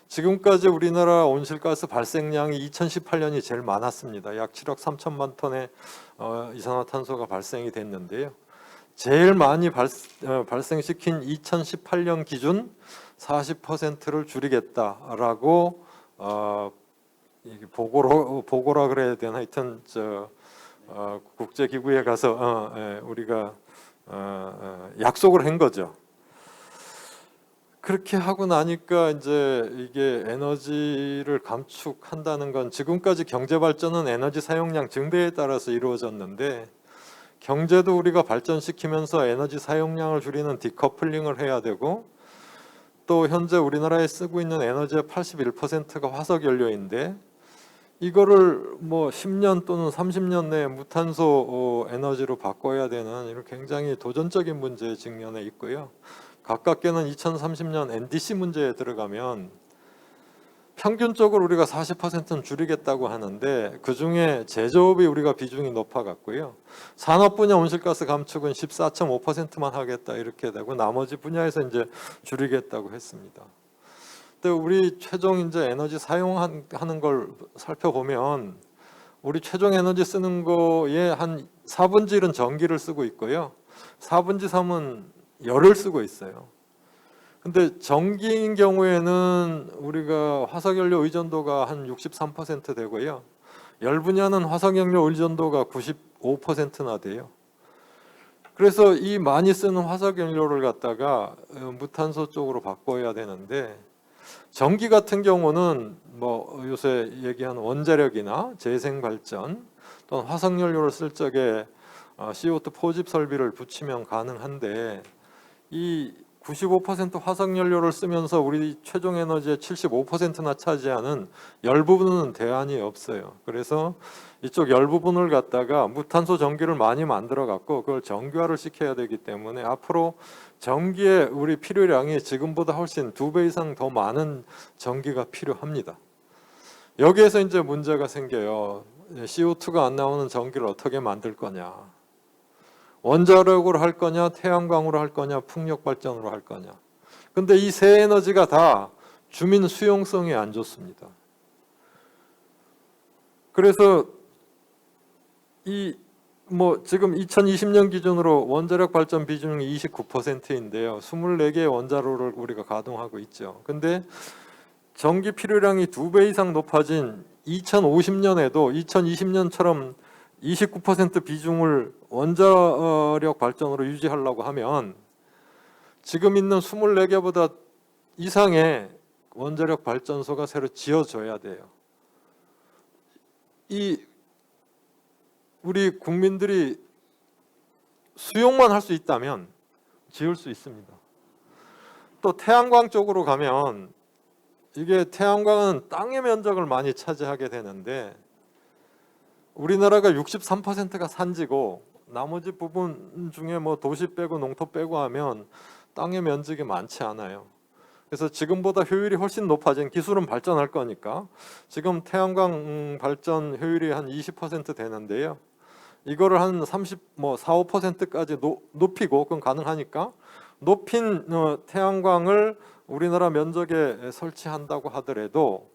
지금까지 우리나라 온실가스 발생량이 2018년이 제일 많았습니다. 약 7억 3천만 톤의 이산화탄소가 발생이 됐는데요. 제일 많이 발생시킨 2018년 기준 40%를 줄이겠다라고 보고라 그래야 되나 하여튼 국제기구에 가서 우리가 약속을 한 거죠. 그렇게 하고 나니까 이제 이게 에너지를 감축한다는 건 지금까지 경제 발전은 에너지 사용량 증대에 따라서 이루어졌는데 경제도 우리가 발전시키면서 에너지 사용량을 줄이는 디커플링을 해야 되고 또 현재 우리나라에 쓰고 있는 에너지의 81%가 화석 연료인데 이거를 뭐 10년 또는 30년 내에 무탄소 에너지로 바꿔야 되는 이런 굉장히 도전적인 문제에 직면해 있고요. 가깝게는 2030년 NDC 문제에 들어가면 평균적으로 우리가 40%는 줄이겠다고 하는데 그중에 제조업이 우리가 비중이 높아갔고요. 산업 분야 온실가스 감축은 14.5%만 하겠다 이렇게 되고 나머지 분야에서 이제 줄이겠다고 했습니다. 근데 우리 최종 이제 에너지 사용하는 걸 살펴보면 우리 최종 에너지 쓰는 거에 한 4분의 1은 전기를 쓰고 있고요. 4분의 3은 열을 쓰고 있어요. 근데 전기인 경우에는 우리가 화석연료 의존도가 한 63% 되고요. 열 분야는 화석연료 의존도가 95%나 돼요. 그래서 이 많이 쓰는 화석연료를 갖다가 무탄소 쪽으로 바꿔야 되는데 전기 같은 경우는 뭐 요새 얘기하는 원자력이나 재생발전 또는 화석연료를 쓸 적에 CO2 포집 설비를 붙이면 가능한데 이 95% 화석연료를 쓰면서 우리 최종 에너지의 75%나 차지하는 열 부분은 대안이 없어요. 그래서 이쪽 열 부분을 갖다가 무탄소 전기를 많이 만들어 갖고 그걸 정규화를 시켜야 되기 때문에 앞으로 전기의 우리 필요량이 지금보다 훨씬 2배 이상 더 많은 전기가 필요합니다. 여기에서 이제 문제가 생겨요. CO2가 안 나오는 전기를 어떻게 만들 거냐. 원자력으로 할 거냐, 태양광으로 할 거냐, 풍력 발전으로 할 거냐. 근데 이 세 에너지가 다 주민 수용성이 안 좋습니다. 그래서 지금 2020년 기준으로 원자력 발전 비중이 29%인데요. 24개의 원자로를 우리가 가동하고 있죠. 근데 전기 필요량이 2배 이상 높아진 2050년에도 2020년처럼 29% 비중을 원자력 발전으로 유지하려고 하면 지금 있는 24개보다 이상의 원자력 발전소가 새로 지어져야 돼요. 우리 국민들이 수용만 할 수 있다면 지을 수 있습니다. 또 태양광 쪽으로 가면 이게 태양광은 땅의 면적을 많이 차지하게 되는데 우리나라가 63%가 산지고 나머지 부분 중에 뭐 도시 빼고 농토 빼고 하면 땅의 면적이 많지 않아요. 그래서 지금보다 효율이 훨씬 높아진, 기술은 발전할 거니까 지금 태양광 발전 효율이 한 20% 되는데요. 이거를 한 4, 5%까지 높이고, 그건 가능하니까 높인 태양광을 우리나라 면적에 설치한다고 하더라도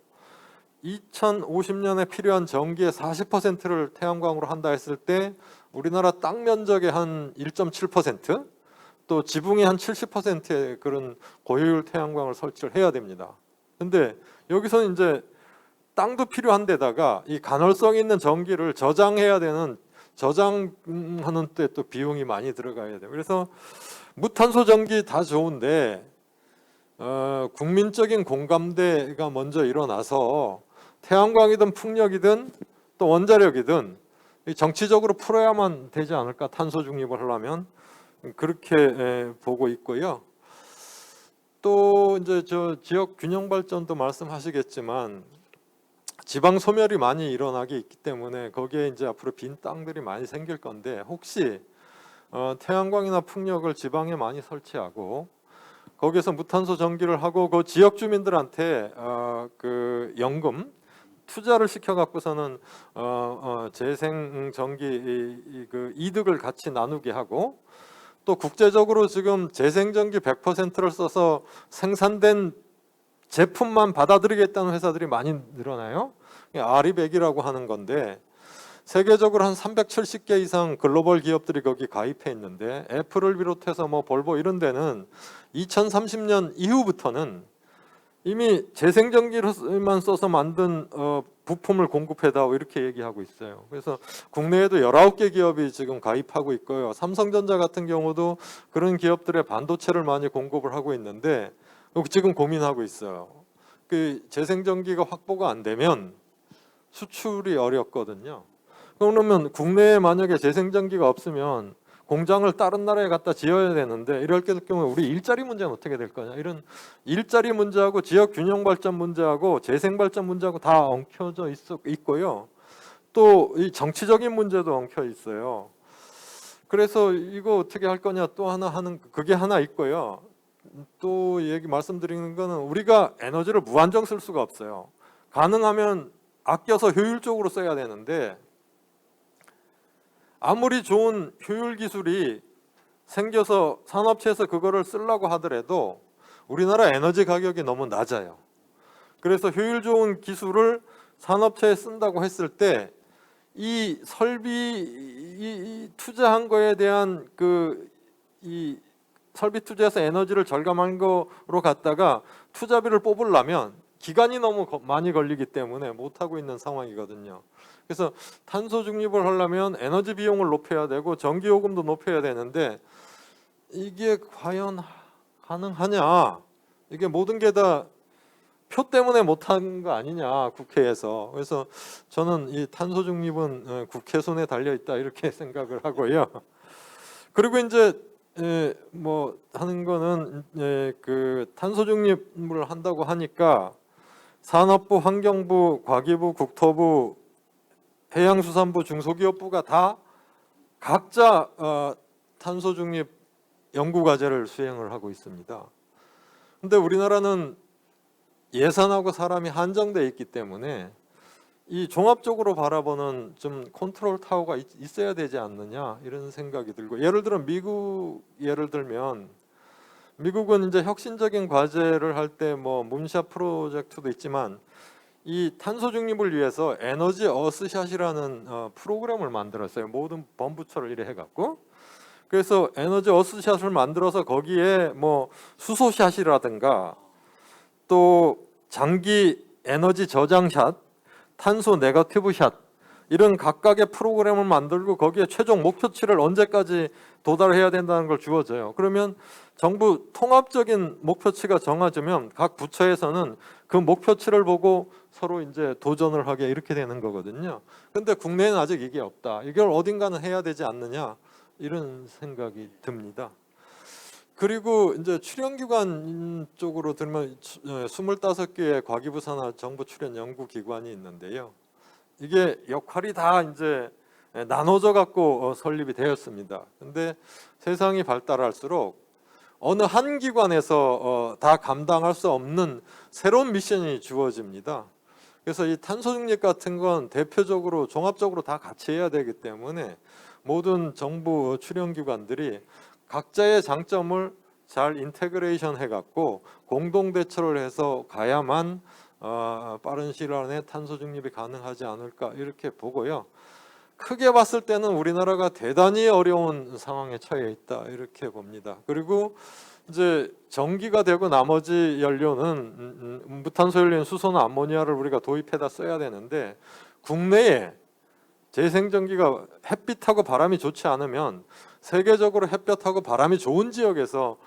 2050년에 필요한 전기의 40%를 태양광으로 한다 했을 때 우리나라 땅 면적의 한 1.7%, 또 지붕의 한 70%의 그런 고효율 태양광을 설치를 해야 됩니다. 근데 여기서는 이제 땅도 필요한 데다가 이 간헐성 있는 전기를 저장해야 되는, 저장하는 때 또 비용이 많이 들어가야 돼요. 그래서 무탄소 전기 다 좋은데 국민적인 공감대가 먼저 일어나서 태양광이든 풍력이든 또 원자력이든 정치적으로 풀어야만 되지 않을까, 탄소 중립을 하려면. 그렇게 보고 있고요. 또 이제 저 지역 균형 발전도 말씀하시겠지만 지방 소멸이 많이 일어나기 있기 때문에 거기에 이제 앞으로 빈 땅들이 많이 생길 건데, 혹시 태양광이나 풍력을 지방에 많이 설치하고 거기에서 무탄소 전기를 하고 그 지역 주민들한테 그 연금 투자를 시켜 갖고서는 재생 전기 그 이득을 같이 나누게 하고, 또 국제적으로 지금 재생전기 100%를 써서 생산된 제품만 받아들이겠다는 회사들이 많이 늘어나요. 아리백이라고 하는 건데 세계적으로 한 370개 이상 글로벌 기업들이 거기 가입해 있는데, 애플을 비롯해서 뭐 볼보 이런 데는 2030년 이후부터는 이미 재생전기로만 써서 만든 부품을 공급해다오, 이렇게 얘기하고 있어요. 그래서 국내에도 19개 기업이 지금 가입하고 있고요. 삼성전자 같은 경우도 그런 기업들의 반도체를 많이 공급을 하고 있는데 지금 고민하고 있어요. 그 재생전기가 확보가 안 되면 수출이 어렵거든요. 그러면 국내에 만약에 재생전기가 없으면 공장을 다른 나라에 갖다 지어야 되는데, 이럴 경우에 우리 일자리 문제는 어떻게 될 거냐, 이런 일자리 문제하고 지역 균형 발전 문제하고 재생 발전 문제하고 다 엉켜져 있고요. 또 이 정치적인 문제도 엉켜 있어요. 그래서 이거 어떻게 할 거냐, 또 하나 하는 그게 하나 있고요. 또 얘기 말씀드리는 거는 우리가 에너지를 무한정 쓸 수가 없어요. 가능하면 아껴서 효율적으로 써야 되는데, 아무리 좋은 효율 기술이 생겨서 산업체에서 그거를 쓰려고 하더라도 우리나라 에너지 가격이 너무 낮아요. 그래서 효율 좋은 기술을 산업체에 쓴다고 했을 때 이 설비 투자한 거에 대한 이 설비 투자해서 에너지를 절감한 거로 갖다가 투자비를 뽑으려면 기간이 너무 많이 걸리기 때문에 못하고 있는 상황이거든요. 그래서 탄소 중립을 하려면 에너지 비용을 높여야 되고 전기요금도 높여야 되는데 이게 과연 가능하냐? 이게 모든 게 다 표 때문에 못한 거 아니냐, 국회에서. 그래서 저는 이 탄소 중립은 국회 손에 달려 있다, 이렇게 생각을 하고요. 그리고 이제 뭐 하는 거는 그 탄소 중립을 한다고 하니까 산업부, 환경부, 과기부, 국토부, 해양수산부, 중소기업부가 다 각자 탄소 중립 연구 과제를 수행을 하고 있습니다. 근데 우리나라는 예산하고 사람이 한정돼 있기 때문에 이 종합적으로 바라보는 좀 컨트롤 타워가 있어야 되지 않느냐, 이런 생각이 들고, 예를 들어 미국 예를 들면 미국은 이제 혁신적인 과제를 할 때 뭐 문샷 프로젝트도 있지만 이 탄소 중립을 위해서 에너지 어스샷이라는 프로그램을 만들었어요. 모든 범부처를 이래 해갖고, 그래서 에너지 어스샷을 만들어서 거기에 뭐 수소샷이라든가 또 장기 에너지 저장샷, 탄소 네거티브 샷, 이런 각각의 프로그램을 만들고 거기에 최종 목표치를 언제까지 도달해야 된다는 걸 주어져요. 그러면 정부 통합적인 목표치가 정해지면 각 부처에서는 그 목표치를 보고 서로 이제 도전을 하게 이렇게 되는 거거든요. 근데 국내에는 아직 이게 없다. 이걸 어딘가는 해야 되지 않느냐 이런 생각이 듭니다. 그리고 이제 출연기관 쪽으로 들면 25개의 과기부 산하 정부 출연 연구기관이 있는데요. 이게 역할이 다 이제 나눠져 갖고 설립이 되었습니다. 근데 세상이 발달할수록 어느 한 기관에서 다 감당할 수 없는 새로운 미션이 주어집니다. 그래서 이 탄소 중립 같은 건 대표적으로 종합적으로 다 같이 해야 되기 때문에 모든 정부 출연기관들이 각자의 장점을 잘 인테그레이션 해갖고 공동 대처를 해서 가야만 빠른 시일 안에 탄소 중립이 가능하지 않을까 이렇게 보고요. 크게 봤을 때는 우리나라가 대단히 어려운 상황에 처해 있다 이렇게 봅니다. 그리고 이제 전기가 되고 나머지 연료는 무탄소 연료인 수소나 암모니아를 우리가 도입해다 써야 되는데 국내에 재생전기가 햇빛하고 바람이 좋지 않으면 세계적으로 햇볕하고 바람이 좋은 지역에서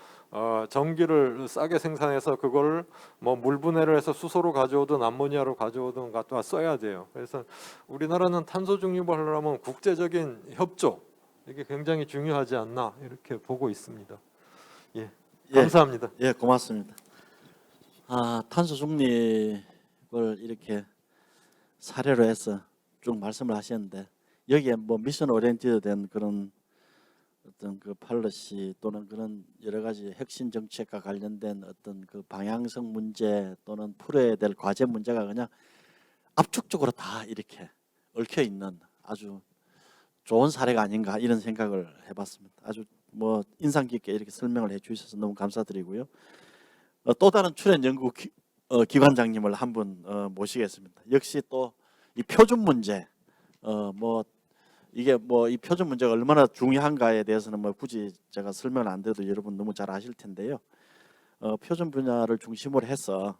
전기를 싸게 생산해서 그걸 뭐 물분해를 해서 수소로 가져오든 암모니아로 가져오든 갖다 써야 돼요. 그래서 우리나라는 탄소 중립을 하려면 국제적인 협조 이게 굉장히 중요하지 않나 이렇게 보고 있습니다. 예, 감사합니다. 예, 고맙습니다. 탄소 중립을 이렇게 사례로 해서 쭉 말씀을 하셨는데 여기에 뭐 미션 오리엔티드된 그런 어떤 그 팔러시 또는 그런 여러 가지 핵심 정책과 관련된 어떤 그 방향성 문제 또는 풀어야 될 과제 문제가 그냥 압축적으로 다 이렇게 얽혀 있는 아주 좋은 사례가 아닌가 이런 생각을 해봤습니다. 아주 뭐 인상 깊게 이렇게 설명을 해주셔서 너무 감사드리고요. 또 다른 출연 연구 기관장님을 한 분 모시겠습니다. 역시 또 이 표준 문제 뭐 이게 뭐 이 표준 문제가 얼마나 중요한가에 대해서는 뭐 굳이 제가 설명을 안 드려도 여러분 너무 잘 아실 텐데요. 표준 분야를 중심으로 해서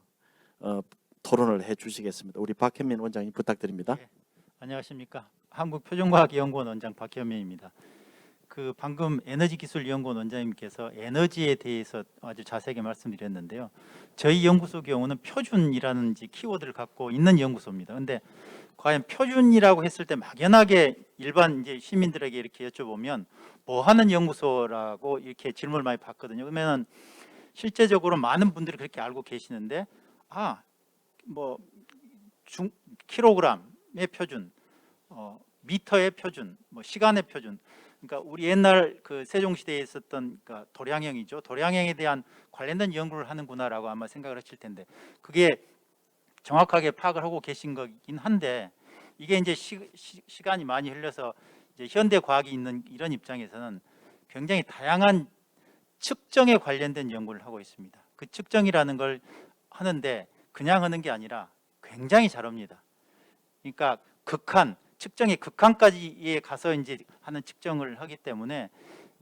토론을 해주시겠습니다. 우리 박현민 원장님 부탁드립니다. 네, 안녕하십니까. 한국표준과학연구원 원장 박현민입니다. 그 방금 에너지기술연구원 원장님께서 에너지에 대해서 아주 자세하게 말씀드렸는데요. 저희 연구소 경우는 표준이라는 키워드를 갖고 있는 연구소입니다. 근데 과연 표준이라고 했을 때 막연하게 일반 이제 시민들에게 이렇게 여쭤보면 뭐 하는 연구소라고 이렇게 질문을 많이 받거든요. 그러면 실제적으로 많은 분들이 그렇게 알고 계시는데 뭐 킬로그램의 표준, 미터의 표준, 뭐 시간의 표준. 그러니까 우리 옛날 그 세종시대에 있었던 그러니까 도량형이죠. 도량형에 대한 관련된 연구를 하는구나라고 아마 생각을 하실 텐데 그게 정확하게 파악을 하고 계신 거긴 한데 이게 이제 시간이 많이 흘러서 이제 현대 과학이 있는 이런 입장에서는 굉장히 다양한 측정에 관련된 연구를 하고 있습니다. 그 측정이라는 걸 하는데 그냥 하는 게 아니라 굉장히 잘합니다. 그러니까 측정의 극한까지에 가서 이제 하는 측정을 하기 때문에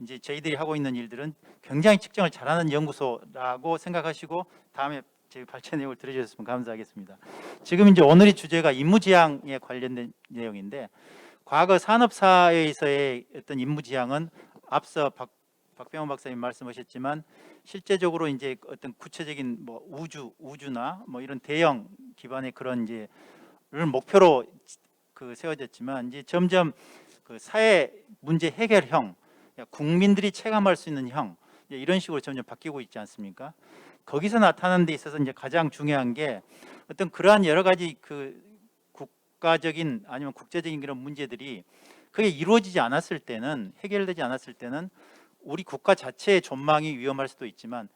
이제 저희들이 하고 있는 일들은 굉장히 측정을 잘하는 연구소라고 생각하시고 다음에 제 발제 내용을 들어주셨으면 감사하겠습니다. 지금 이제 오늘의 주제가 임무지향에 관련된 내용인데 과거 산업사회에서의 어떤 임무지향은 앞서 박병호 박사님 말씀하셨지만 실제적으로 이제 어떤 구체적인 뭐 우주나 뭐 이런 대형 기반의 그런 이제를 목표로 그 세워졌지만 이제 점점 그 사회 문제 해결형, 국민들이 체감할 수 있는 형 이런 식으로 점점 바뀌고 있지 않습니까? 거기서 나타나는 데 있어서 이제 가장 중요한 게 어떤 그러한 여러 가지 그 국가적인 아니면 국제적인 그런 문제들이 그게 이루어지지 않았을 때는 해결되지 않았을 때는 우리 국가 자체의 존망이 위험할 수도 있지만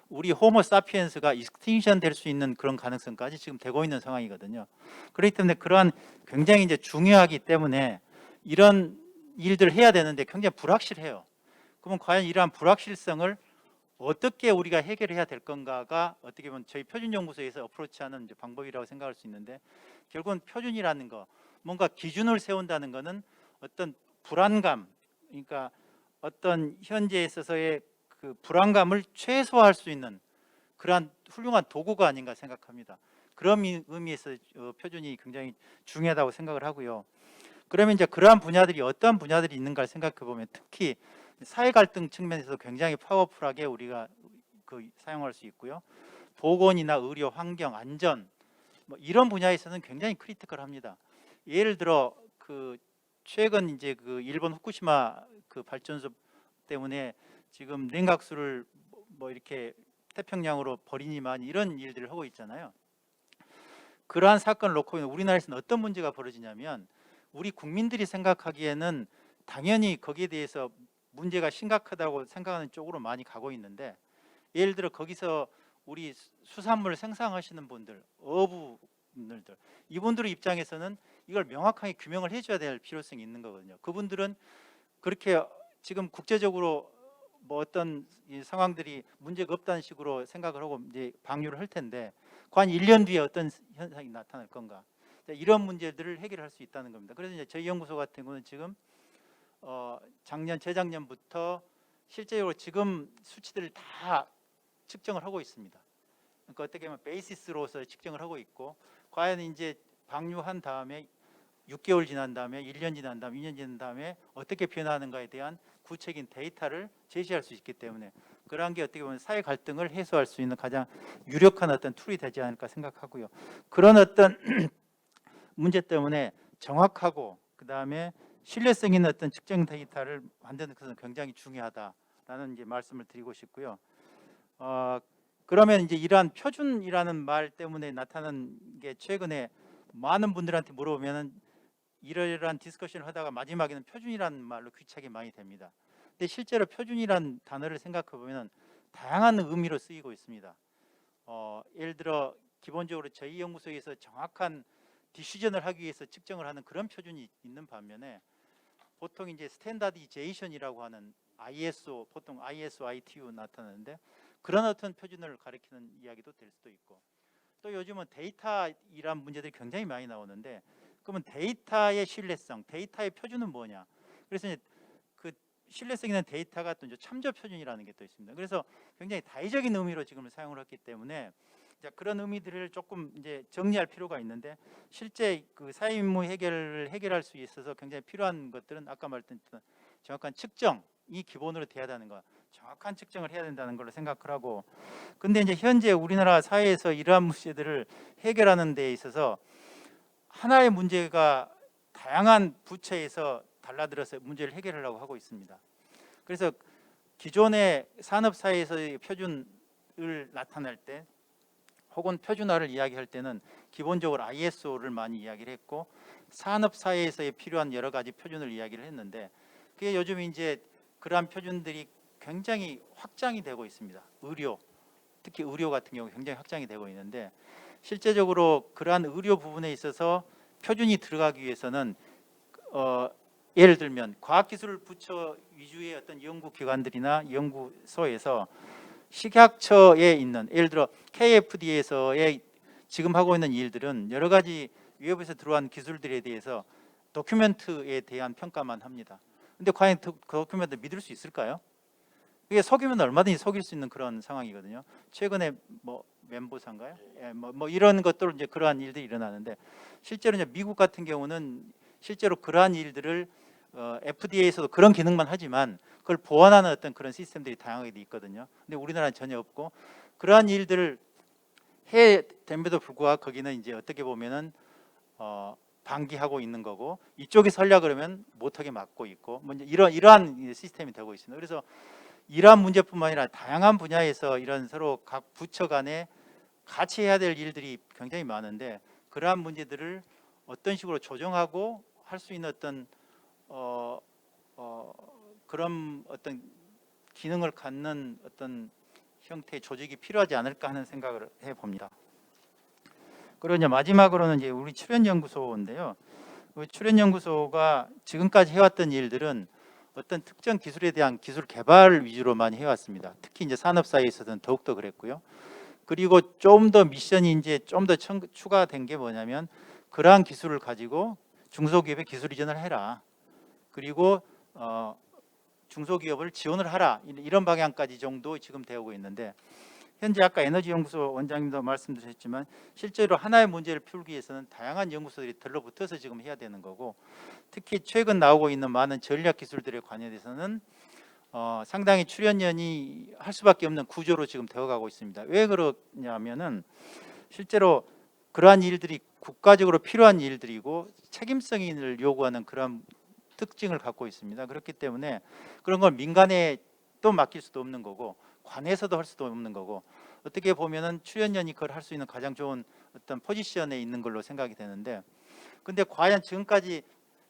우리 호모 사피엔스가 익스팅션 될 수 있는 그런 가능성까지 지금 되고 있는 상황이거든요. 그렇기 때문에 그러한 굉장히 이제 중요하기 때문에 이런 일들을 해야 되는데 굉장히 불확실해요. 그러면 과연 이러한 불확실성을 어떻게 우리가 해결해야 될 건가가 어떻게 보면 저희 표준연구소에서 어프로치하는 이제 방법이라고 생각할 수 있는데 결국은 표준이라는 거 뭔가 기준을 세운다는 거는 어떤 불안감 그러니까 어떤 현재에 있어서의 그 불안감을 최소화할 수 있는 그러한 훌륭한 도구가 아닌가 생각합니다. 그런 의미에서 표준이 굉장히 중요하다고 생각을 하고요. 그러면 이제 그러한 분야들이 어떤 분야들이 있는가를 생각해 보면 특히 사회 갈등 측면에서 굉장히 파워풀하게 우리가 사용할 수 있고요. 보건이나 의료, 환경, 안전 뭐 이런 분야에서는 굉장히 크리티컬합니다. 예를 들어 최근 이제 일본 후쿠시마 발전소 때문에 지금 냉각수를 뭐 이렇게 태평양으로 버리니만 이런 일들을 하고 있잖아요. 그러한 사건을 놓고 우리나라에서는 어떤 문제가 벌어지냐면 우리 국민들이 생각하기에는 당연히 거기에 대해서 문제가 심각하다고 생각하는 쪽으로 많이 가고 있는데 예를 들어 거기서 우리 수산물 생산하시는 분들, 어부분들 이분들의 입장에서는 이걸 명확하게 규명을 해줘야 될 필요성이 있는 거거든요. 그분들은 그렇게 지금 국제적으로 뭐 어떤 이 상황들이 문제가 없다는 식으로 생각을 하고 이제 방류를 할 텐데 과연 1년 뒤에 어떤 현상이 나타날 건가? 이런 문제들을 해결할 수 있다는 겁니다. 그래서 이제 저희 연구소 같은 경우는 지금 재작년부터 실제로 지금 수치들을 다 측정을 하고 있습니다. 그러니까 어떻게 보면 베이시스로서 측정을 하고 있고 과연 이제 방류한 다음에 6개월 지난 다음에 1년 지난 다음에 2년 지난 다음에 어떻게 변화하는가에 대한 구체적인 데이터를 제시할 수 있기 때문에 그러한 게 어떻게 보면 사회 갈등을 해소할 수 있는 가장 유력한 어떤 툴이 되지 않을까 생각하고요. 그런 어떤 문제 때문에 정확하고 그다음에 신뢰성 있는 어떤 측정 데이터를 만드는 것은 굉장히 중요하다라는 이제 말씀을 드리고 싶고요. 그러면 이제 이러한 표준이라는 말 때문에 나타난 게 최근에 많은 분들한테 물어보면은 이러이러한 디스커션을 하다가 마지막에는 표준이라는 말로 귀착이 많이 됩니다. 근데 실제로 표준이라는 단어를 생각해 보면 다양한 의미로 쓰이고 있습니다. 예를 들어 기본적으로 저희 연구소에서 정확한 디시전을 하기 위해서 측정을 하는 그런 표준이 있는 반면에 보통 이제 스탠다디제이션이라고 하는 ISO, 보통 ISO, ITU 나타나는데 그런 어떤 표준을 가리키는 이야기도 될 수도 있고 또 요즘은 데이터이란 문제들이 굉장히 많이 나오는데 그러면 데이터의 신뢰성, 데이터의 표준은 뭐냐? 그래서 이제 그 신뢰성 있는 데이터가 또 이제 참조 표준이라는 게 또 있습니다. 그래서 굉장히 다의적인 의미로 지금 사용을 했기 때문에 그런 의미들을 조금 이제 정리할 필요가 있는데 실제 그 사회 임무 해결을 해결할 수 있어서 굉장히 필요한 것들은 아까 말했던 정확한 측정이 기본으로 돼야 되는 거, 정확한 측정을 해야 된다는 걸로 생각을 하고, 근데 이제 현재 우리나라 사회에서 이러한 문제들을 해결하는 데 있어서 하나의 문제가 다양한 부처에서 달라들어서 문제를 해결하려고 하고 있습니다. 그래서 기존의 산업 사회에서의 표준을 나타낼 때 혹은 표준화를 이야기할 때는 기본적으로 ISO를 많이 이야기를 했고 산업 사회에서의 필요한 여러 가지 표준을 이야기를 했는데 그게 요즘 이제 그러한 표준들이 굉장히 확장이 되고 있습니다. 의료, 특히 의료 같은 경우 굉장히 확장이 되고 있는데 실제적으로 그러한 의료 부분에 있어서 표준이 들어가기 위해서는 예를 들면 과학기술 부처 위주의 어떤 연구기관들이나 연구소에서 식약처에 있는 예를 들어 KFD에서의 지금 하고 있는 일들은 여러 가지 위협에서 들어온 기술들에 대해서 도큐멘트에 대한 평가만 합니다. 근데 과연 그 도큐멘트 믿을 수 있을까요? 이게 속이면 얼마든지 속일 수 있는 그런 상황이거든요. 최근에 뭐 멘보사인가요? 예, 뭐 이런 것들 이제 그러한 일들이 일어나는데 실제로 이제 미국 같은 경우는 실제로 그러한 일들을 FDA에서도 그런 기능만 하지만 그걸 보완하는 어떤 그런 시스템들이 다양하게 있거든요. 근데 우리나라는 전혀 없고 그러한 일들을 해 됨에도 불구하고 거기는 이제 어떻게 보면은 방기하고 있는 거고 이쪽이 설려 그러면 못하게 막고 있고 뭐 이러한 시스템이 되고 있습니다. 그래서 이러한 문제뿐만 아니라 다양한 분야에서 이런 서로 각 부처 간에 같이 해야 될 일들이 굉장히 많은데 그러한 문제들을 어떤 식으로 조정하고 할 수 있는 어떤 그런 어떤 기능을 갖는 어떤 형태의 조직이 필요하지 않을까 하는 생각을 해봅니다. 그리고 이제 마지막으로는 이제 우리 출연연구소인데요. 우리 출연연구소가 지금까지 해왔던 일들은 어떤 특정 기술에 대한 기술 개발 위주로 많이 해왔습니다. 특히 이제 산업사에 있어서는 더욱더 그랬고요. 그리고 좀 더 미션이 이제 좀 더 추가된 게 뭐냐면 그러한 기술을 가지고 중소기업에 기술 이전을 해라. 그리고 중소기업을 지원을 하라. 이런 방향까지 정도 지금 되고 있는데 현재 아까 에너지연구소 원장님도 말씀드렸지만 실제로 하나의 문제를 풀기 위해서는 다양한 연구소들이 들러붙어서 지금 해야 되는 거고, 특히 최근 나오고 있는 많은 전략 기술들에 관련해서는 상당히 출연연이 할 수밖에 없는 구조로 지금 되어가고 있습니다. 왜 그러냐면은 실제로 그러한 일들이 국가적으로 필요한 일들이고 책임성을 요구하는 그런 특징을 갖고 있습니다. 그렇기 때문에 그런 걸 민간에 또 맡길 수도 없는 거고 관에서도 할 수도 없는 거고, 어떻게 보면은 출연연이 그걸 할 수 있는 가장 좋은 어떤 포지션에 있는 걸로 생각이 되는데, 근데 과연 지금까지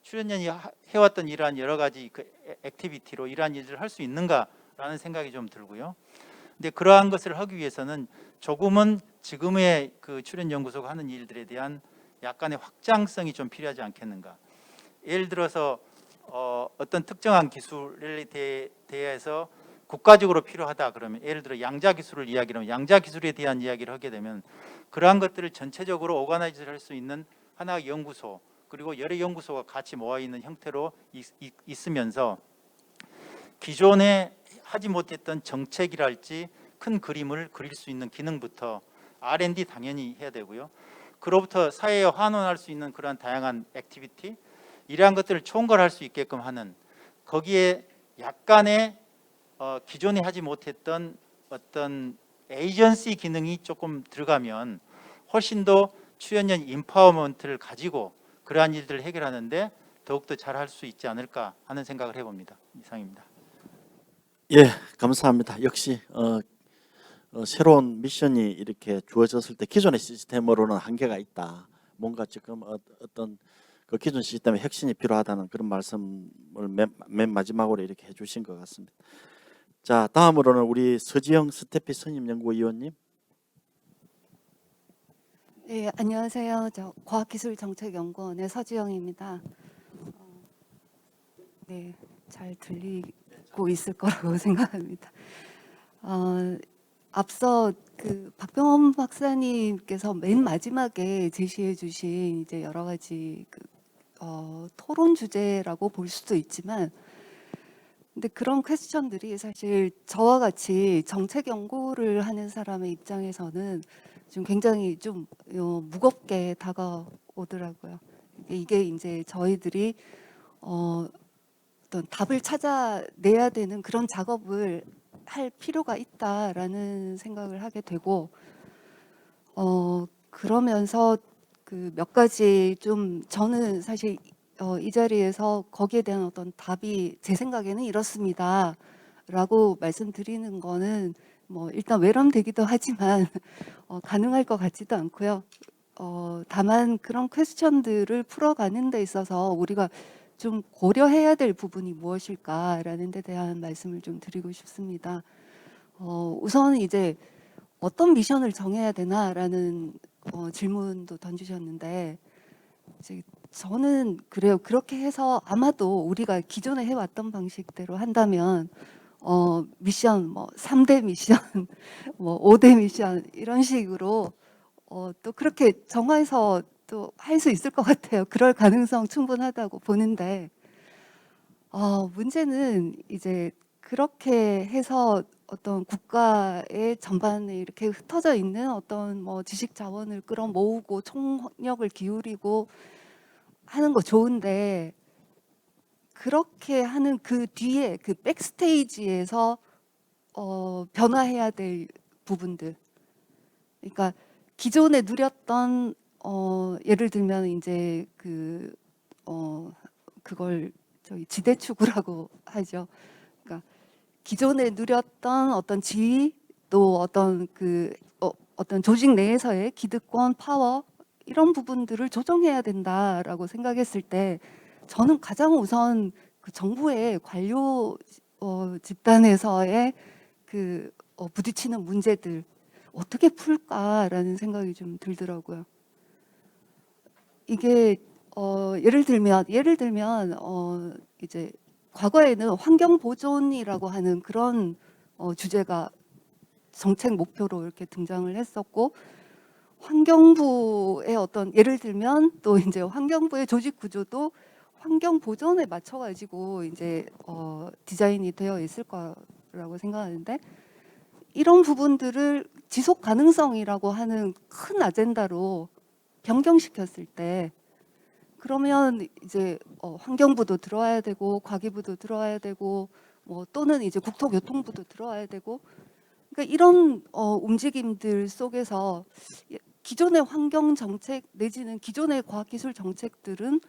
출연연이 해왔던 이러한 여러 가지 그 액티비티로 이러한 일들을 할 수 있는가라는 생각이 좀 들고요. 근데 그러한 것을 하기 위해서는 조금은 지금의 그 출연연구소가 하는 일들에 대한 약간의 확장성이 좀 필요하지 않겠는가. 예를 들어서 어떤 특정한 기술에 대해서 국가적으로 필요하다 그러면, 예를 들어 양자 기술을 이야기하면 양자 기술에 대한 이야기를 하게 되면 그러한 것들을 전체적으로 오가나이즈를 할 수 있는 하나의 연구소, 그리고 여러 연구소가 같이 모아 있는 형태로 있으면서 기존에 하지 못했던 정책이랄지 큰 그림을 그릴 수 있는 기능부터 R&D 당연히 해야 되고요. 그로부터 사회에 환원할 수 있는 그러한 다양한 액티비티, 이러한 것들을 총괄할 수 있게끔 하는, 거기에 약간의 기존에 하지 못했던 어떤 에이전시 기능이 조금 들어가면 훨씬 더 출연연 인파워먼트를 가지고 그러한 일들을 해결하는데 더욱더 잘할 수 있지 않을까 하는 생각을 해봅니다. 이상입니다. 예, 감사합니다. 역시 새로운 미션이 이렇게 주어졌을 때 기존의 시스템으로는 한계가 있다. 뭔가 지금 어떤 그 기존 시스템의 혁신이 필요하다는 그런 말씀을 맨 마지막으로 이렇게 해주신 것 같습니다. 자, 다음으로는 우리 서지영 스태피 선임연구위원님. 네, 안녕하세요. 저 과학기술정책연구원의 서지영입니다. 네, 잘 들리고 있을 거라고 생각합니다. 앞서 그 박병원 박사님께서 맨 마지막에 제시해주신 이제 여러 가지 토론 주제라고 볼 수도 있지만, 근데 그런 퀘스천들이 사실 저와 같이 정책 연구를 하는 사람의 입장에서는 좀 굉장히 좀 무겁게 다가오더라고요. 이게 이제 저희들이 어떤 답을 찾아내야 되는 그런 작업을 할 필요가 있다라는 생각을 하게 되고, 그러면서 그 몇 가지 좀 저는 사실 이 자리에서 거기에 대한 어떤 답이 제 생각에는 이렇습니다라고 말씀드리는 거는 뭐 일단 외람되기도 하지만 가능할 것 같지도 않고요. 다만 그런 퀘스천들을 풀어가는 데 있어서 우리가 좀 고려해야 될 부분이 무엇일까라는 데 대한 말씀을 좀 드리고 싶습니다. 우선 이제 어떤 미션을 정해야 되나라는 질문도 던지셨는데, 이제 저는 그래요. 그렇게 해서 아마도 우리가 기존에 해왔던 방식대로 한다면 미션 뭐 3대 미션, 뭐 5대 미션 이런 식으로 또 그렇게 정해서 또 할 수 있을 것 같아요. 그럴 가능성 충분하다고 보는데, 문제는 이제 그렇게 해서 어떤 국가의 전반에 이렇게 흩어져 있는 어떤 뭐 지식 자원을 끌어모으고 총력을 기울이고 하는 거 좋은데, 그렇게 하는 그 뒤에 그 백스테이지에서 변화해야 될 부분들, 그러니까 기존에 누렸던 예를 들면 이제 그걸 저희 지대추구라고 하죠. 그러니까 기존에 누렸던 어떤 지위, 또 어떤 어떤 조직 내에서의 기득권, 파워 이런 부분들을 조정해야 된다라고 생각했을 때, 저는 가장 우선 그 정부의 관료 집단에서의 부딪히는 문제들 어떻게 풀까라는 생각이 좀 들더라고요. 이게 예를 들면 이제 과거에는 환경 보존이라고 하는 그런 주제가 정책 목표로 이렇게 등장을 했었고, 환경부의 어떤 예를 들면 또 이제 환경부의 조직 구조도 환경 보존에 맞춰 가지고 이제 디자인이 되어 있을 거라고 생각하는데, 이런 부분들을 지속 가능성이라고 하는 큰 아젠다로 변경시켰을 때 그러면 이제 환경부도 들어와야 되고 과기부도 들어와야 되고 뭐 또는 이제 국토교통부도 들어와야 되고 그러니까 이런 움직임들 속에서 기존의 환경 정책 내지는 기존의 과학기술 정책들은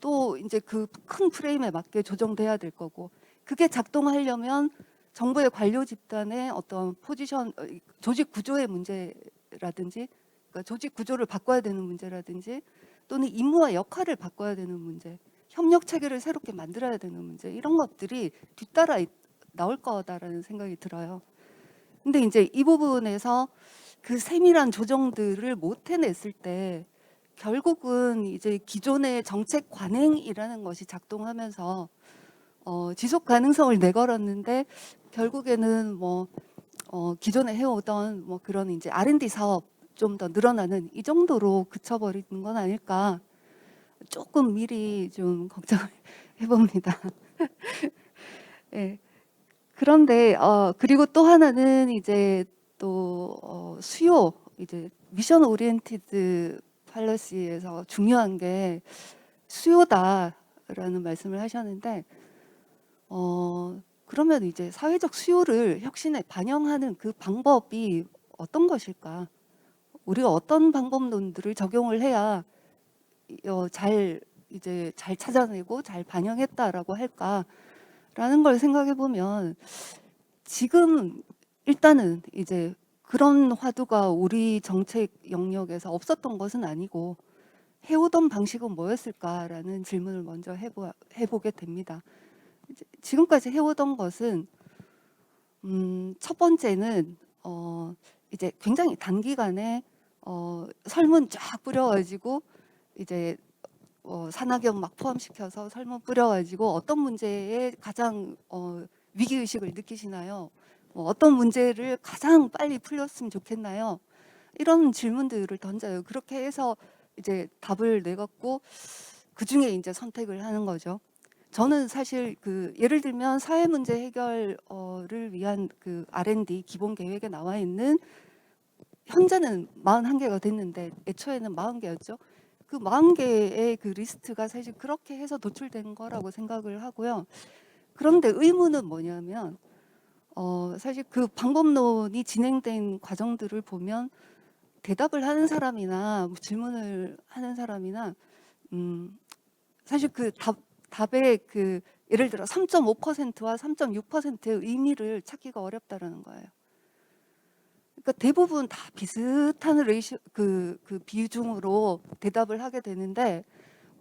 또 이제 그 큰 프레임에 맞게 조정돼야 될 거고 그게 작동하려면 정부의 관료 집단의 어떤 포지션, 조직 구조의 문제라든지, 그러니까 조직 구조를 바꿔야 되는 문제라든지, 또는 임무와 역할을 바꿔야 되는 문제, 협력 체계를 새롭게 만들어야 되는 문제 이런 것들이 뒤따라 나올 거다라는 생각이 들어요. 근데 이제 이 부분에서 그 세밀한 조정들을 못 해냈을 때 결국은 이제 기존의 정책 관행이라는 것이 작동하면서 지속 가능성을 내걸었는데 결국에는 뭐 기존에 해오던 뭐 그런 이제 R&D 사업 좀 더 늘어나는 이 정도로 그쳐버리는 건 아닐까 조금 미리 좀 걱정을 해봅니다. 네. 그런데 그리고 또 하나는 이제 또 수요 이제 미션 오리엔티드 팔러시에서 중요한 게 수요다라는 말씀을 하셨는데 그러면 이제 사회적 수요를 혁신에 반영하는 그 방법이 어떤 것일까? 우리가 어떤 방법론들을 적용을 해야 잘 찾아내고 잘 반영했다라고 할까라는 걸 생각해 보면 지금 일단은 이제 그런 화두가 우리 정책 영역에서 없었던 것은 아니고 해오던 방식은 뭐였을까라는 질문을 먼저 해보게 됩니다. 지금까지 해오던 것은 첫 번째는 이제 굉장히 단기간에 설문 쫙 뿌려가지고 이제 산학연 막 포함시켜서 설문 뿌려가지고 어떤 문제에 가장 위기 의식을 느끼시나요? 어떤 문제를 가장 빨리 풀렸으면 좋겠나요? 이런 질문들을 던져요. 그렇게 해서 이제 답을 내갖고 그 중에 이제 선택을 하는 거죠. 저는 사실 그 예를 들면 사회 문제 해결을 위한 그 R&D 기본 계획에 나와 있는 현재는 41개가 됐는데 애초에는 40개였죠. 그 40개의 그 리스트가 사실 그렇게 해서 도출된 거라고 생각을 하고요. 그런데 의문은 뭐냐면 사실 그 방법론이 진행된 과정들을 보면 대답을 하는 사람이나 질문을 하는 사람이나 사실 그 답의 그 예를 들어 3.5%와 3.6%의 의미를 찾기가 어렵다라는 거예요. 그러니까 대부분 다 비슷한 레이쇼 그 비중으로 대답을 하게 되는데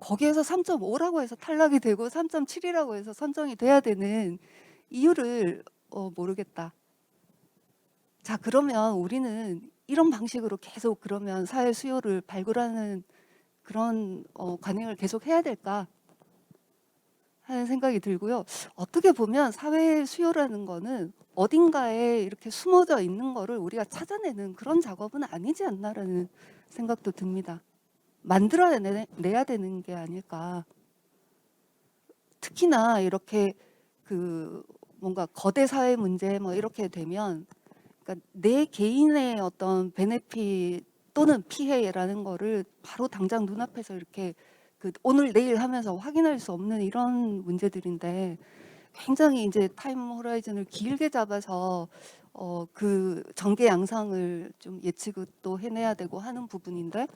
거기에서 3.5라고 해서 탈락이 되고 3.7이라고 해서 선정이 돼야 되는 이유를 모르겠다. 자, 그러면 우리는 이런 방식으로 계속 그러면 사회 수요를 발굴하는 그런 관행을 계속 해야 될까 하는 생각이 들고요. 어떻게 보면 사회 수요라는 거는 어딘가에 이렇게 숨어져 있는 거를 우리가 찾아내는 그런 작업은 아니지 않나라는 생각도 듭니다. 만들어내야 되는 게 아닐까. 특히나 이렇게 그 뭔가 거대 사회 문제 뭐 이렇게 되면 그러니까 내 개인의 어떤 베네핏 또는 피해라는 거를 바로 당장 눈앞에서 이렇게 그 오늘 내일 하면서 확인할 수 없는 이런 문제들인데 굉장히 이제 타임 호라이즌을 길게 잡아서 그 전개 양상을 좀 예측을 또 해내야 되고 하는 부분인데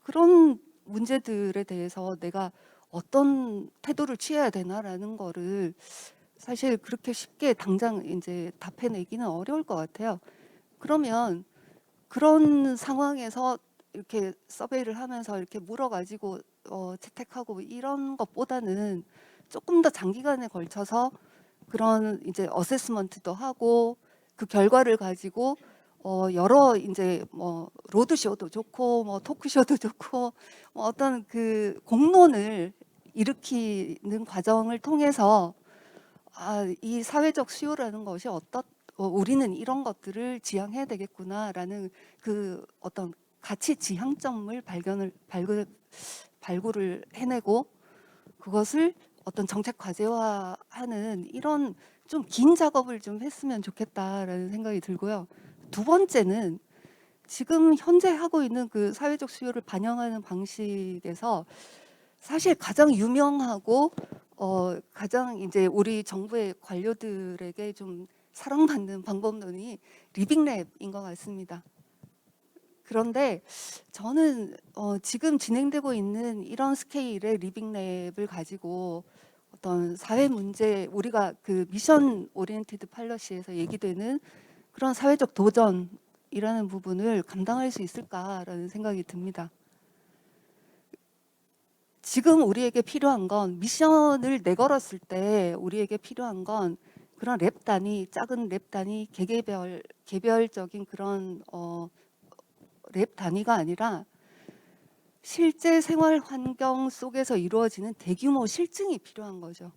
그런 문제들에 대해서 내가 어떤 태도를 취해야 되나라는 거를 사실 그렇게 쉽게 당장 이제 답해내기는 어려울 것 같아요. 그러면 그런 상황에서 이렇게 서베이를 하면서 이렇게 물어가지고 채택하고 이런 것보다는 조금 더 장기간에 걸쳐서 그런 이제 어세스먼트도 하고 그 결과를 가지고 여러 이제 뭐 로드쇼도 좋고 뭐 토크쇼도 좋고 뭐 어떤 그 공론을 일으키는 과정을 통해서 이 사회적 수요라는 것이 우리는 이런 것들을 지향해야 되겠구나라는 그 어떤 가치 지향점을 발굴을 해내고 그것을 어떤 정책 과제화하는 이런 좀 긴 작업을 좀 했으면 좋겠다라는 생각이 들고요. 두 번째는 지금 현재 하고 있는 그 사회적 수요를 반영하는 방식에서 사실 가장 유명하고 가장 이제 우리 정부의 관료들에게 좀 사랑받는 방법론이 리빙랩인 것 같습니다. 그런데 저는 지금 진행되고 있는 이런 스케일의 리빙랩을 가지고 어떤 사회 문제, 우리가 그 미션 오리엔티드 팔러시에서 얘기되는 그런 사회적 도전이라는 부분을 감당할 수 있을까라는 생각이 듭니다. 지금 우리에게 필요한 건, 미션을 내걸었을 때 우리에게 필요한 건 그런 랩 단위, 작은 랩 단위, 개별적인 그런 랩 단위가 아니라 실제 생활 환경 속에서 이루어지는 대규모 실증이 필요한 거죠.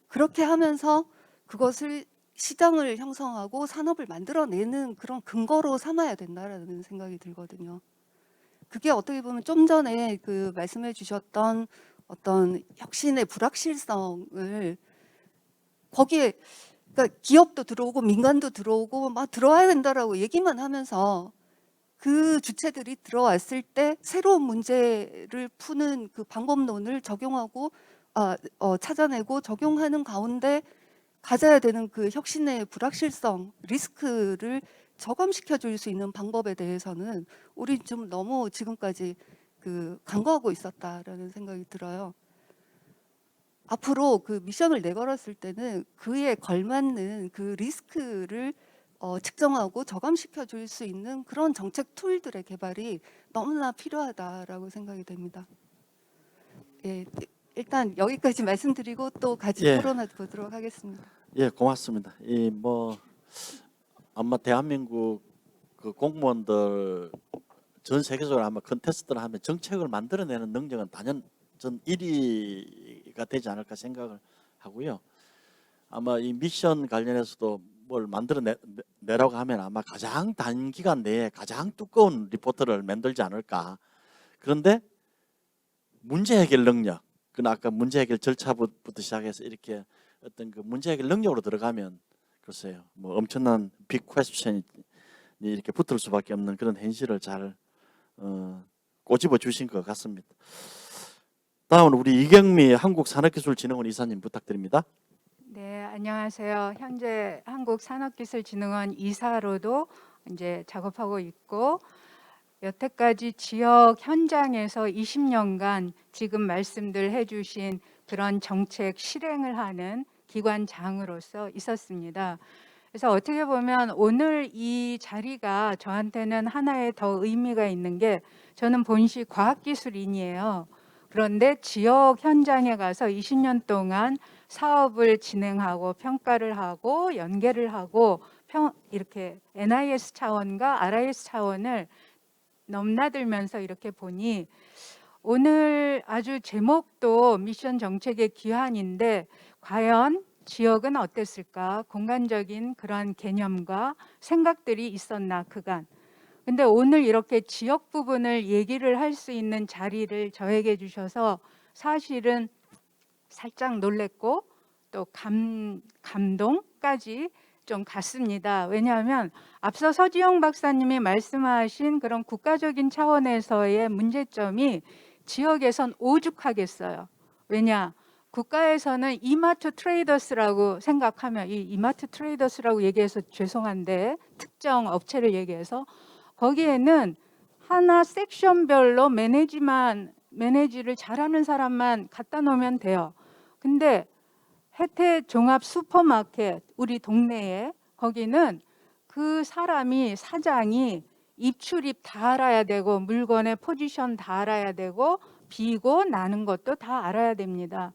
그렇게 하면서 그것을 시장을 형성하고 산업을 만들어내는 그런 근거로 삼아야 된다라는 생각이 들거든요. 그게 어떻게 보면 좀 전에 그 말씀해 주셨던 어떤 혁신의 불확실성을 거기에, 그러니까 기업도 들어오고 민간도 들어오고 막 들어와야 된다라고 얘기만 하면서 그 주체들이 들어왔을 때 새로운 문제를 푸는 그 방법론을 적용하고 찾아내고 적용하는 가운데 가져야 되는 그 혁신의 불확실성, 리스크를 저감시켜 줄 수 있는 방법에 대해서는 우리 좀 너무 지금까지 그 간과하고 있었다라는 생각이 들어요. 앞으로 그 미션을 내걸었을 때는 그에 걸맞는 그 리스크를 측정하고 저감시켜 줄 수 있는 그런 정책 툴들의 개발이 너무나 필요하다라고 생각이 됩니다. 예, 일단 여기까지 말씀드리고 또 같이 예. 토론해 보도록 하겠습니다. 예, 고맙습니다. 이 뭐 아마 대한민국 그 공무원들 전 세계적으로 아마 컨테스트를 하면 정책을 만들어내는 능력은 단연 전 1위가 되지 않을까 생각을 하고요. 아마 이 미션 관련해서도 뭘 만들어내라고 하면 아마 가장 단기간 내에 가장 두꺼운 리포트를 만들지 않을까. 그런데 문제 해결 능력, 그건 아까 문제 해결 절차부터 시작해서 이렇게 어떤 그 문제 해결 능력으로 들어가면 글쎄요, 뭐 엄청난 빅 퀘스천이 이렇게 붙을 수밖에 없는 그런 현실을 잘 꼬집어 주신 것 같습니다. 다음은 우리 이경미 한국산업기술진흥원 이사님 부탁드립니다. 네, 안녕하세요. 현재 한국산업기술진흥원 이사로도 이제 작업하고 있고, 여태까지 지역 현장에서 20년간 지금 말씀들 해주신 그런 정책 실행을 하는 기관장으로서 있었습니다. 그래서 어떻게 보면 오늘 이 자리가 저한테는 하나의 더 의미가 있는 게, 저는 본시 과학기술인이에요. 그런데 지역 현장에 가서 20년 동안 사업을 진행하고 평가를 하고 연계를 하고 이렇게 NIS 차원과 RIS 차원을 넘나들면서 이렇게 보니, 오늘 아주 제목도 미션 정책의 귀환인데 과연 지역은 어땠을까? 공간적인 그런 개념과 생각들이 있었나 그간. 근데 오늘 이렇게 지역 부분을 얘기를 할 수 있는 자리를 저에게 주셔서 사실은 살짝 놀랬고 또 감동까지 좀 갔습니다. 왜냐하면 앞서 서지영 박사님이 말씀하신 그런 국가적인 차원에서의 문제점이 지역에선 오죽하겠어요. 왜냐? 국가에서는 이마트 트레이더스라고 생각하면, 이 이마트 트레이더스라고 얘기해서 죄송한데 특정 업체를 얘기해서 거기에는 하나 섹션별로 매니지를 잘하는 사람만 갖다 놓으면 돼요. 근데 혜태 종합 슈퍼마켓 우리 동네에 거기는 그 사람이 사장이 입출입 다 알아야 되고 물건의 포지션 다 알아야 되고 비고 나는 것도 다 알아야 됩니다.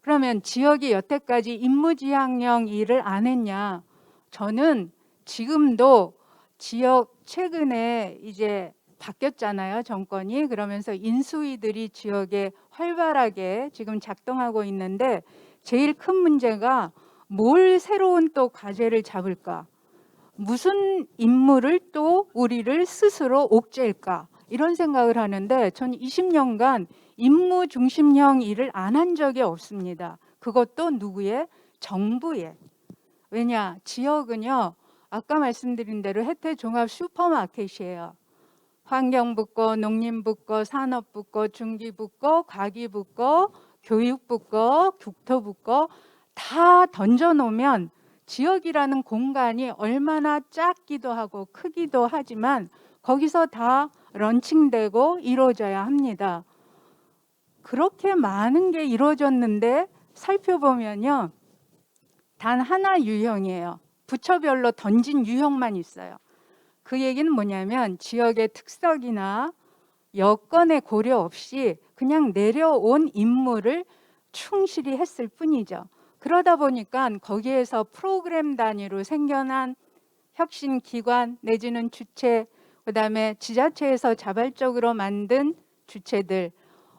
그러면 지역이 여태까지 임무지향형 일을 안 했냐? 저는 지금도 지역 최근에 이제 바뀌었잖아요, 정권이. 그러면서 인수위들이 지역에 활발하게 지금 작동하고 있는데 제일 큰 문제가 뭘 새로운 또 과제를 잡을까? 무슨 임무를 또 우리를 스스로 옥죄일까? 이런 생각을 하는데 전 20년간 임무 중심형 일을 안 한 적이 없습니다. 그것도 누구의? 정부의. 왜냐? 지역은요, 아까 말씀드린 대로 혜태 종합 슈퍼마켓이에요. 환경부 거, 농림부 거, 산업부 거, 중기부 거, 과기부 거, 교육부 거, 국토부 거 다 던져놓으면 지역이라는 공간이 얼마나 작기도 하고 크기도 하지만 거기서 다 런칭되고 이루어져야 합니다. 그렇게 많은 게 이루어졌는데 살펴보면요. 단 하나 유형이에요. 부처별로 던진 유형만 있어요. 그 얘기는 뭐냐면 지역의 특성이나 여건의 고려 없이 그냥 내려온 임무를 충실히 했을 뿐이죠. 그러다 보니까 거기에서 프로그램 단위로 생겨난 혁신 기관 내지는 주체, 그다음에 지자체에서 자발적으로 만든 주체들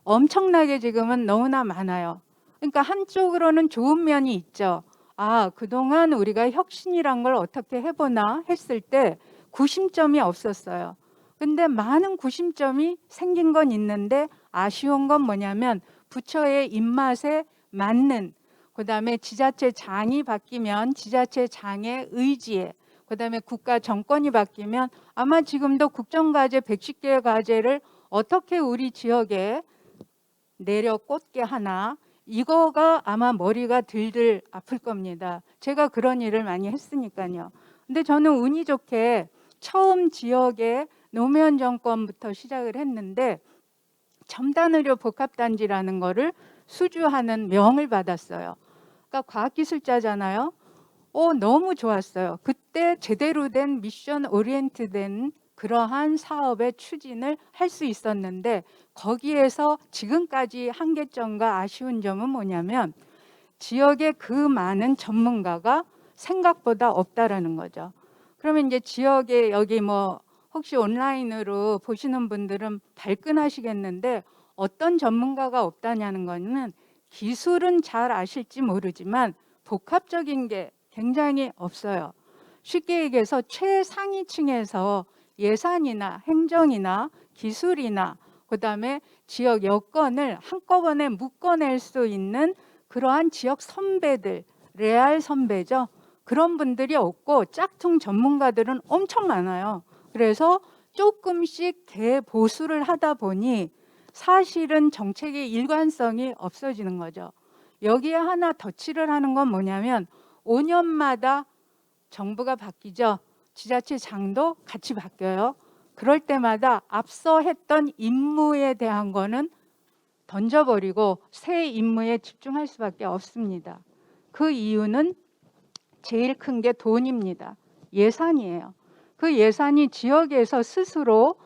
엄청나게 지금은 너무나 많아요. 그러니까 한쪽으로는 좋은 면이 있죠. 아, 그동안 우리가 혁신이란 걸 어떻게 해보나 했을 때 구심점이 없었어요. 근데 많은 구심점이 생긴 건 있는데 아쉬운 건 뭐냐면 부처의 입맛에 맞는, 그다음에 지자체 장이 바뀌면 지자체 장의 의지에, 그다음에 국가 정권이 바뀌면 아마 지금도 국정과제 110개의 과제를 어떻게 우리 지역에 내려 꽂게 하나, 이거가 아마 머리가 들들 아플 겁니다. 제가 그런 일을 많이 했으니까요. 근데 저는 운이 좋게 처음 지역에 노무현 정권부터 시작을 했는데 첨단의료 복합단지라는 거를 수주하는 명을 받았어요. 그러니까 과학기술자잖아요. 너무 좋았어요. 그때 제대로 된 미션 오리엔트된 그러한 사업의 추진을 할 수 있었는데 거기에서 지금까지 한계점과 아쉬운 점은 뭐냐면 지역에 그 많은 전문가가 생각보다 없다라는 거죠. 그러면 이제 지역에 여기 뭐 혹시 온라인으로 보시는 분들은 발끈하시겠는데 어떤 전문가가 없다냐는 거는 기술은 잘 아실지 모르지만 복합적인 게 굉장히 없어요. 쉽게 얘기해서 최상위층에서 예산이나 행정이나 기술이나 그다음에 지역 여건을 한꺼번에 묶어낼 수 있는 그러한 지역 선배들, 레알 선배죠. 그런 분들이 없고 짝퉁 전문가들은 엄청 많아요. 그래서 조금씩 대보수를 하다 보니 사실은 정책의 일관성이 없어지는 거죠. 여기에 하나 덧칠을 하는 건 뭐냐면 5년마다 정부가 바뀌죠. 지자체 장도 같이 바뀌어요. 그럴 때마다 앞서 했던 임무에 대한 거는 던져버리고 새 임무에 집중할 수밖에 없습니다. 그 이유는 제일 큰 게 돈입니다. 예산이에요. 그 예산이 지역에서 스스로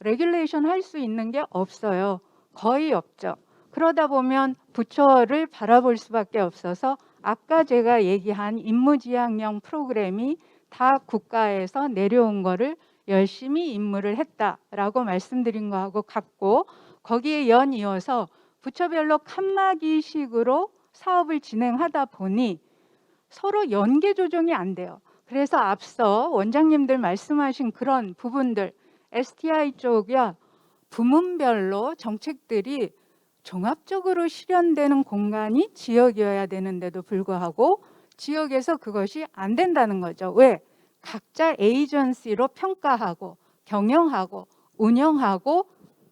레귤레이션 할 수 있는 게 없어요. 거의 없죠. 그러다 보면 부처를 바라볼 수밖에 없어서 아까 제가 얘기한 임무지향형 프로그램이 다 국가에서 내려온 거를 열심히 임무를 했다라고 말씀드린 거하고 같고 거기에 연이어서 부처별로 칸막이식으로 사업을 진행하다 보니 서로 연계 조정이 안 돼요. 그래서 앞서 원장님들 말씀하신 그런 부분들 STI 쪽이야 부문별로 정책들이 종합적으로 실현되는 공간이 지역이어야 되는데도 불구하고 지역에서 그것이 안 된다는 거죠. 왜? 각자 에이전시로 평가하고 경영하고 운영하고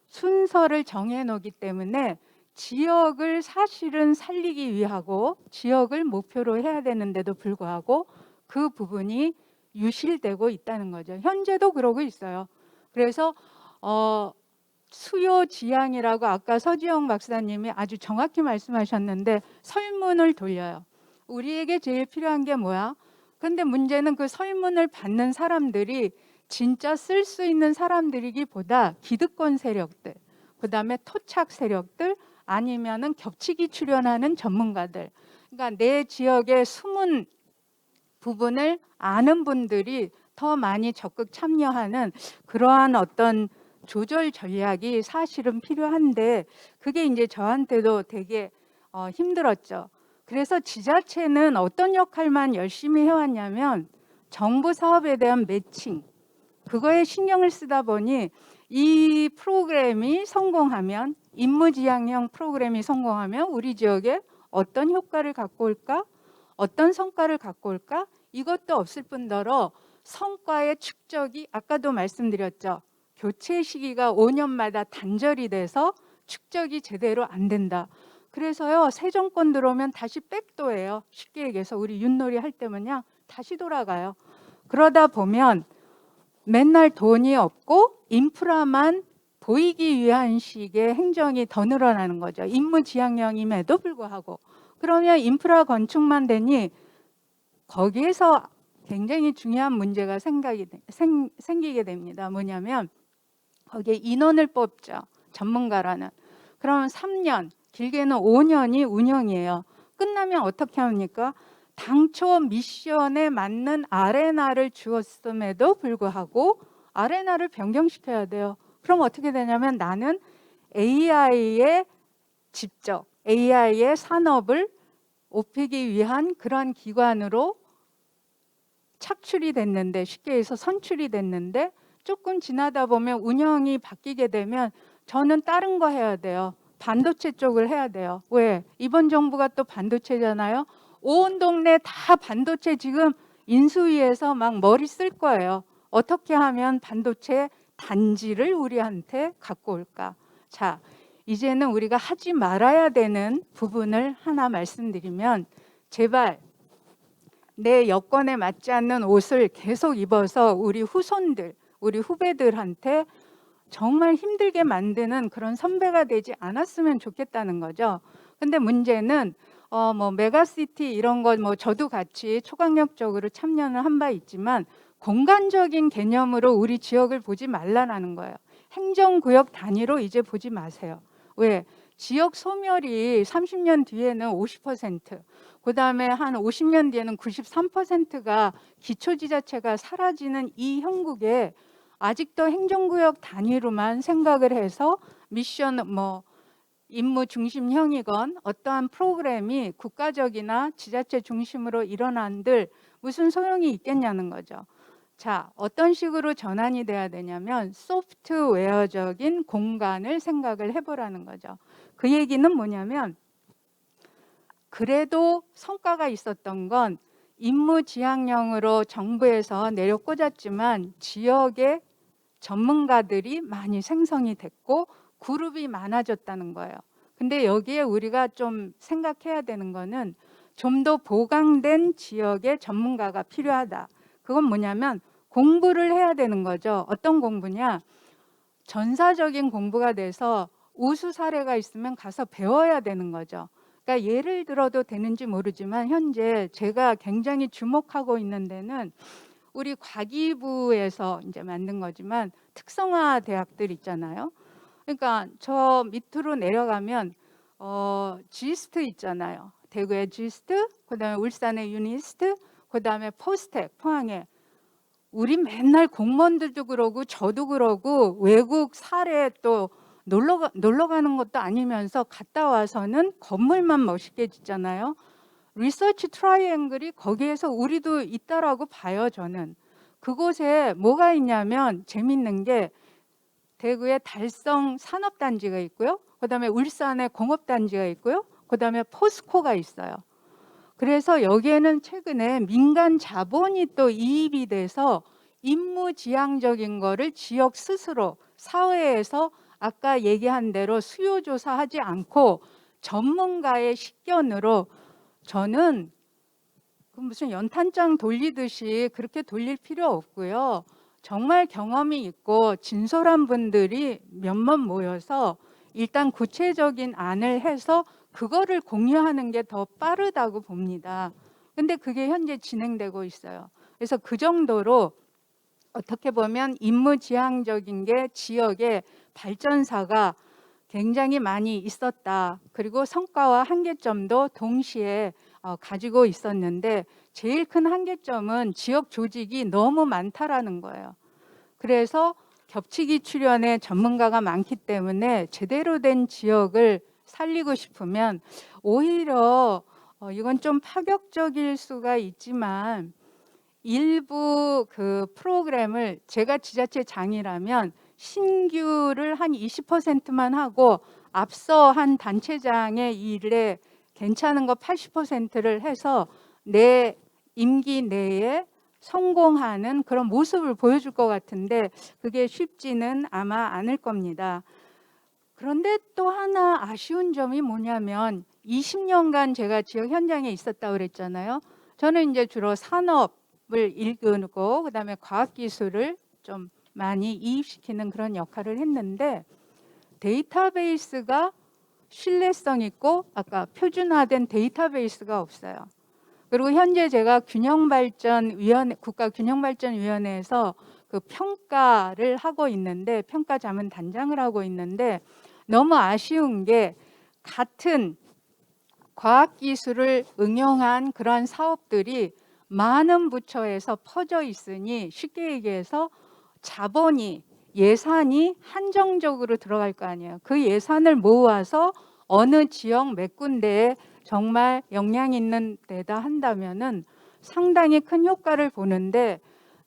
순서를 정해놓기 때문에 지역을 사실은 살리기 위하고 지역을 목표로 해야 되는데도 불구하고 그 부분이 유실되고 있다는 거죠. 현재도 그러고 있어요. 그래서 수요 지향이라고 아까 서지영 박사님이 아주 정확히 말씀하셨는데 설문을 돌려요. 우리에게 제일 필요한 게 뭐야? 근데 문제는 그 설문을 받는 사람들이 진짜 쓸 수 있는 사람들이기보다 기득권 세력들, 그다음에 토착 세력들 아니면은 겹치기 출연하는 전문가들. 그러니까 내 지역의 숨은 부분을 아는 분들이 더 많이 적극 참여하는 그러한 어떤 조절 전략이 사실은 필요한데 그게 이제 저한테도 되게 힘들었죠. 그래서 지자체는 어떤 역할만 열심히 해왔냐면 정부 사업에 대한 매칭 그거에 신경을 쓰다 보니 이 프로그램이 성공하면 임무지향형 프로그램이 성공하면 우리 지역에 어떤 효과를 갖고 올까? 어떤 성과를 갖고 올까? 이것도 없을 뿐더러 성과의 축적이 아까도 말씀드렸죠. 교체 시기가 5년마다 단절이 돼서 축적이 제대로 안 된다. 그래서요, 새 정권 들어오면 다시 백도예요. 쉽게 얘기해서 우리 윷놀이 할 때면요 다시 돌아가요. 그러다 보면 맨날 돈이 없고 인프라만 보이기 위한 식의 행정이 더 늘어나는 거죠. 임무지향령임에도 불구하고. 그러면 인프라 건축만 되니 거기에서 굉장히 중요한 문제가 생기게 됩니다. 뭐냐면 거기에 인원을 뽑죠. 전문가라는. 그러면 3년, 길게는 5년이 운영이에요. 끝나면 어떻게 합니까? 당초 미션에 맞는 아레나를 주었음에도 불구하고 아레나를 변경시켜야 돼요. 그럼 어떻게 되냐면 나는 AI의 직접, AI의 산업을 높이기 위한 그러한 기관으로 착출이 됐는데, 쉽게 해서 선출이 됐는데 조금 지나다 보면 운영이 바뀌게 되면 저는 다른 거 해야 돼요. 반도체 쪽을 해야 돼요. 왜? 이번 정부가 또 반도체잖아요. 온 동네 다 반도체 지금 인수위에서 막 머리 쓸 거예요. 어떻게 하면 반도체 단지를 우리한테 갖고 올까? 자, 이제는 우리가 하지 말아야 되는 부분을 하나 말씀드리면, 제발 내 여건에 맞지 않는 옷을 계속 입어서 우리 후손들, 우리 후배들한테 정말 힘들게 만드는 그런 선배가 되지 않았으면 좋겠다는 거죠. 근데 문제는 뭐 메가시티 이런 거 뭐 저도 같이 초강력적으로 참여는 한 바 있지만 공간적인 개념으로 우리 지역을 보지 말라는 거예요. 행정구역 단위로 이제 보지 마세요. 왜? 지역 소멸이 30년 뒤에는 50%, 그다음에 한 50년 뒤에는 93%가 기초지자체가 사라지는 이 형국에 아직도 행정구역 단위로만 생각을 해서 미션 뭐 임무 중심형이건 어떠한 프로그램이 국가적이나 지자체 중심으로 일어난들 무슨 소용이 있겠냐는 거죠. 자, 어떤 식으로 전환이 돼야 되냐면 소프트웨어적인 공간을 생각을 해보라는 거죠. 그 얘기는 뭐냐면, 그래도 성과가 있었던 건 임무지향령으로 정부에서 내려 꽂았지만 지역의 전문가들이 많이 생성이 됐고 그룹이 많아졌다는 거예요. 근데 여기에 우리가 좀 생각해야 되는 거는 좀 더 보강된 지역의 전문가가 필요하다. 그건 뭐냐면 공부를 해야 되는 거죠. 어떤 공부냐? 전사적인 공부가 돼서 우수 사례가 있으면 가서 배워야 되는 거죠. 그러니까 예를 들어도 되는지 모르지만 현재 제가 굉장히 주목하고 있는 데는 우리 과기부에서 이제 만든 거지만 특성화 대학들 있잖아요. 그러니까 저 밑으로 내려가면 지스트 있잖아요. 대구의 지스트, 그다음에 울산의 유니스트, 그다음에 포스텍 포항에. 우리 맨날 공무원들도 그러고 저도 그러고 외국 사례 또 놀러 가는 것도 아니면서 갔다 와서는 건물만 멋있게 짓잖아요. 리서치 트라이앵글이 거기에서 우리도 있다라고 봐요. 저는 그곳에 뭐가 있냐면 재밌는 게 대구에 달성 산업단지가 있고요. 그다음에 울산에 공업단지가 있고요. 그다음에 포스코가 있어요. 그래서 여기에는 최근에 민간 자본이 또 이입이 돼서 임무지향적인 거를 지역 스스로 사회에서 아까 얘기한 대로 수요조사하지 않고 전문가의 식견으로, 저는 무슨 연탄장 돌리듯이 그렇게 돌릴 필요 없고요. 정말 경험이 있고 진솔한 분들이 몇몇 모여서 일단 구체적인 안을 해서 그거를 공유하는 게 더 빠르다고 봅니다. 근데 그게 현재 진행되고 있어요. 그래서 그 정도로 어떻게 보면 임무지향적인 게 지역의 발전사가 굉장히 많이 있었다. 그리고 성과와 한계점도 동시에 가지고 있었는데 제일 큰 한계점은 지역 조직이 너무 많다라는 거예요. 그래서 겹치기 출연의 전문가가 많기 때문에 제대로 된 지역을 살리고 싶으면 오히려 이건 좀 파격적일 수가 있지만 일부 그 프로그램을, 제가 지자체장이라면 신규를 한 20%만 하고 앞서 한 단체장의 일에 괜찮은 거 80%를 해서 내 임기 내에 성공하는 그런 모습을 보여줄 것 같은데 그게 쉽지는 아마 않을 겁니다. 그런데 또 하나 아쉬운 점이 뭐냐면 20년간 제가 지역 현장에 있었다고 그랬잖아요. 저는 이제 주로 산업을 일구고 그다음에 과학기술을 좀 많이 이입시키는 그런 역할을 했는데 데이터베이스가 신뢰성 있고 아까 표준화된 데이터베이스가 없어요. 그리고 현재 제가 국가균형발전위원회에서 그 평가를 하고 있는데 평가 자문 단장을 하고 있는데 너무 아쉬운 게 같은 과학기술을 응용한 그러한 사업들이 많은 부처에서 퍼져 있으니 쉽게 얘기해서 자본이 예산이 한정적으로 들어갈 거 아니에요. 그 예산을 모아서 어느 지역 몇 군데에 정말 역량 있는 데다 한다면은 상당히 큰 효과를 보는데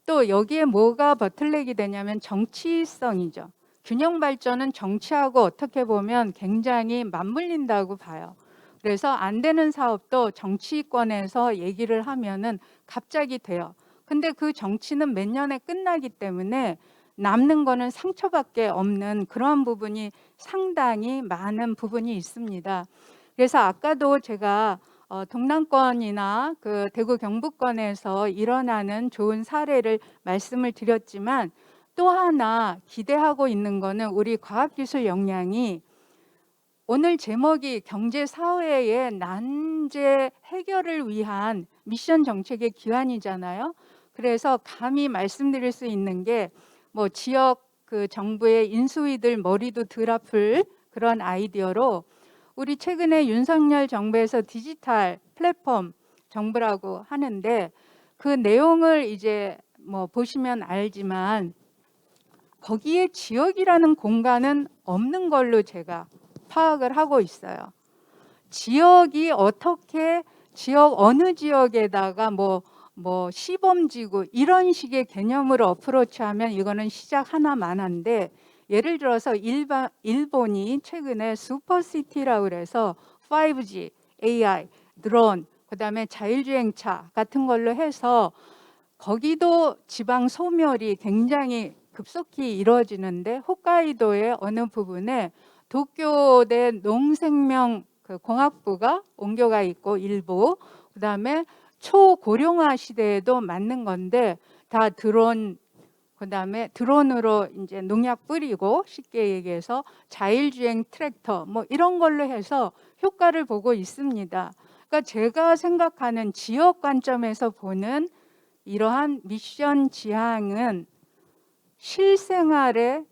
또 여기에 뭐가 버틀렉이 되냐면 정치성이죠. 균형 발전은 정치하고 어떻게 보면 굉장히 맞물린다고 봐요. 그래서 안 되는 사업도 정치권에서 얘기를 하면은 갑자기 돼요. 근데 그 정치는 몇 년에 끝나기 때문에 남는 거는 상처밖에 없는 그런 부분이 상당히 많은 부분이 있습니다. 그래서 아까도 제가 동남권이나 그 대구 경북권에서 일어나는 좋은 사례를 말씀을 드렸지만 또 하나 기대하고 있는 거는 우리 과학기술 역량이 오늘 제목이 경제 사회의 난제 해결을 위한 미션 정책의 기반이잖아요. 그래서 감히 말씀드릴 수 있는 게 뭐 지역 그 정부의 인수위들 머리도 덜 아플 그런 아이디어로 우리 최근에 윤석열 정부에서 디지털 플랫폼 정부라고 하는데 그 내용을 이제 뭐 보시면 알지만 거기에 지역이라는 공간은 없는 걸로 제가 파악을 하고 있어요. 지역이 어떻게 어느 지역에다가 뭐 시범지구 이런 식의 개념으로 어프로치하면 이거는 시작 하나만 한데 예를 들어서 일본이 최근에 슈퍼시티라고 그래서 5G, AI, 드론, 그다음에 자율주행차 같은 걸로 해서 거기도 지방 소멸이 굉장히 급속히 이루어지는데 홋카이도의 어느 부분에 도쿄대 농생명 그 공학부가 옮겨가 있고 일부 그다음에 초고령화 시대에도 맞는 건데 다 드론 그다음에 드론으로 이제 농약 뿌리고 쉽게 얘기해서 자율주행 트랙터 뭐 이런 걸로 해서 효과를 보고 있습니다. 그러니까 제가 생각하는 지역 관점에서 보는 이러한 미션 지향은 실생활에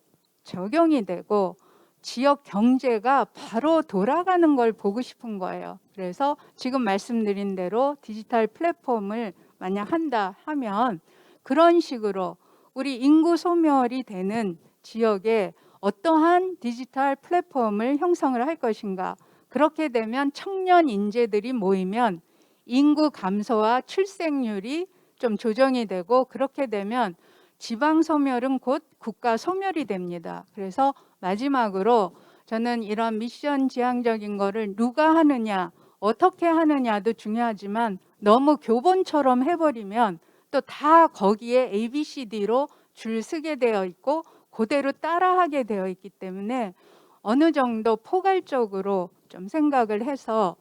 적용이 되고 지역 경제가 바로 돌아가는 걸 보고 싶은 거예요. 그래서 지금 말씀드린 대로 디지털 플랫폼을 만약 한다 하면 그런 식으로 우리 인구 소멸이 되는 지역에 어떠한 디지털 플랫폼을 형성을 할 것인가. 그렇게 되면 청년 인재들이 모이면 인구 감소와 출생률이 좀 조정이 되고 그렇게 되면 지방 소멸은 곧 국가 소멸이 됩니다. 그래서 마지막으로 저는 이런 미션 지향적인 거를 누가 하느냐, 어떻게 하느냐도 중요하지만 너무 교본처럼 해버리면 또 다 거기에 ABCD로 줄 서게 되어 있고 그대로 따라하게 되어 있기 때문에 어느 정도 포괄적으로 좀 생각을 해서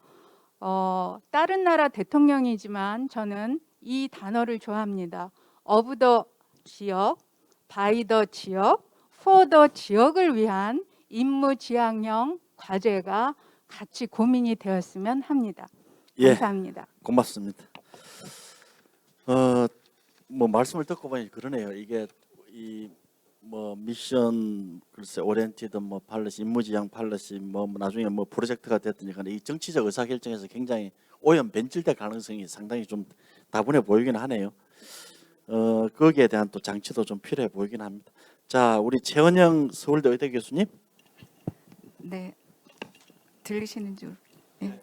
다른 나라 대통령이지만 저는 이 단어를 좋아합니다. of the 지역, by the 지역, for the 지역을 위한 임무 지향형 과제가 같이 고민이 되었으면 합니다. 감사합니다. 고맙습니다. 뭐 말씀을 듣고 보니 그러네요. 이게 이 뭐 미션 글쎄 오리엔티드 뭐 팔러시 임무지향 팔러시 뭐 나중에 뭐 프로젝트가 됐든지 간에 이 정치적 의사결정에서 굉장히 오염 변질될 가능성이 상당히 좀 다분해 보이긴 하네요. 거기에 대한 또 장치도 좀 필요해 보이긴 합니다. 자, 우리 최은영 서울대 의대 교수님. 네, 들리시는 줄. 네.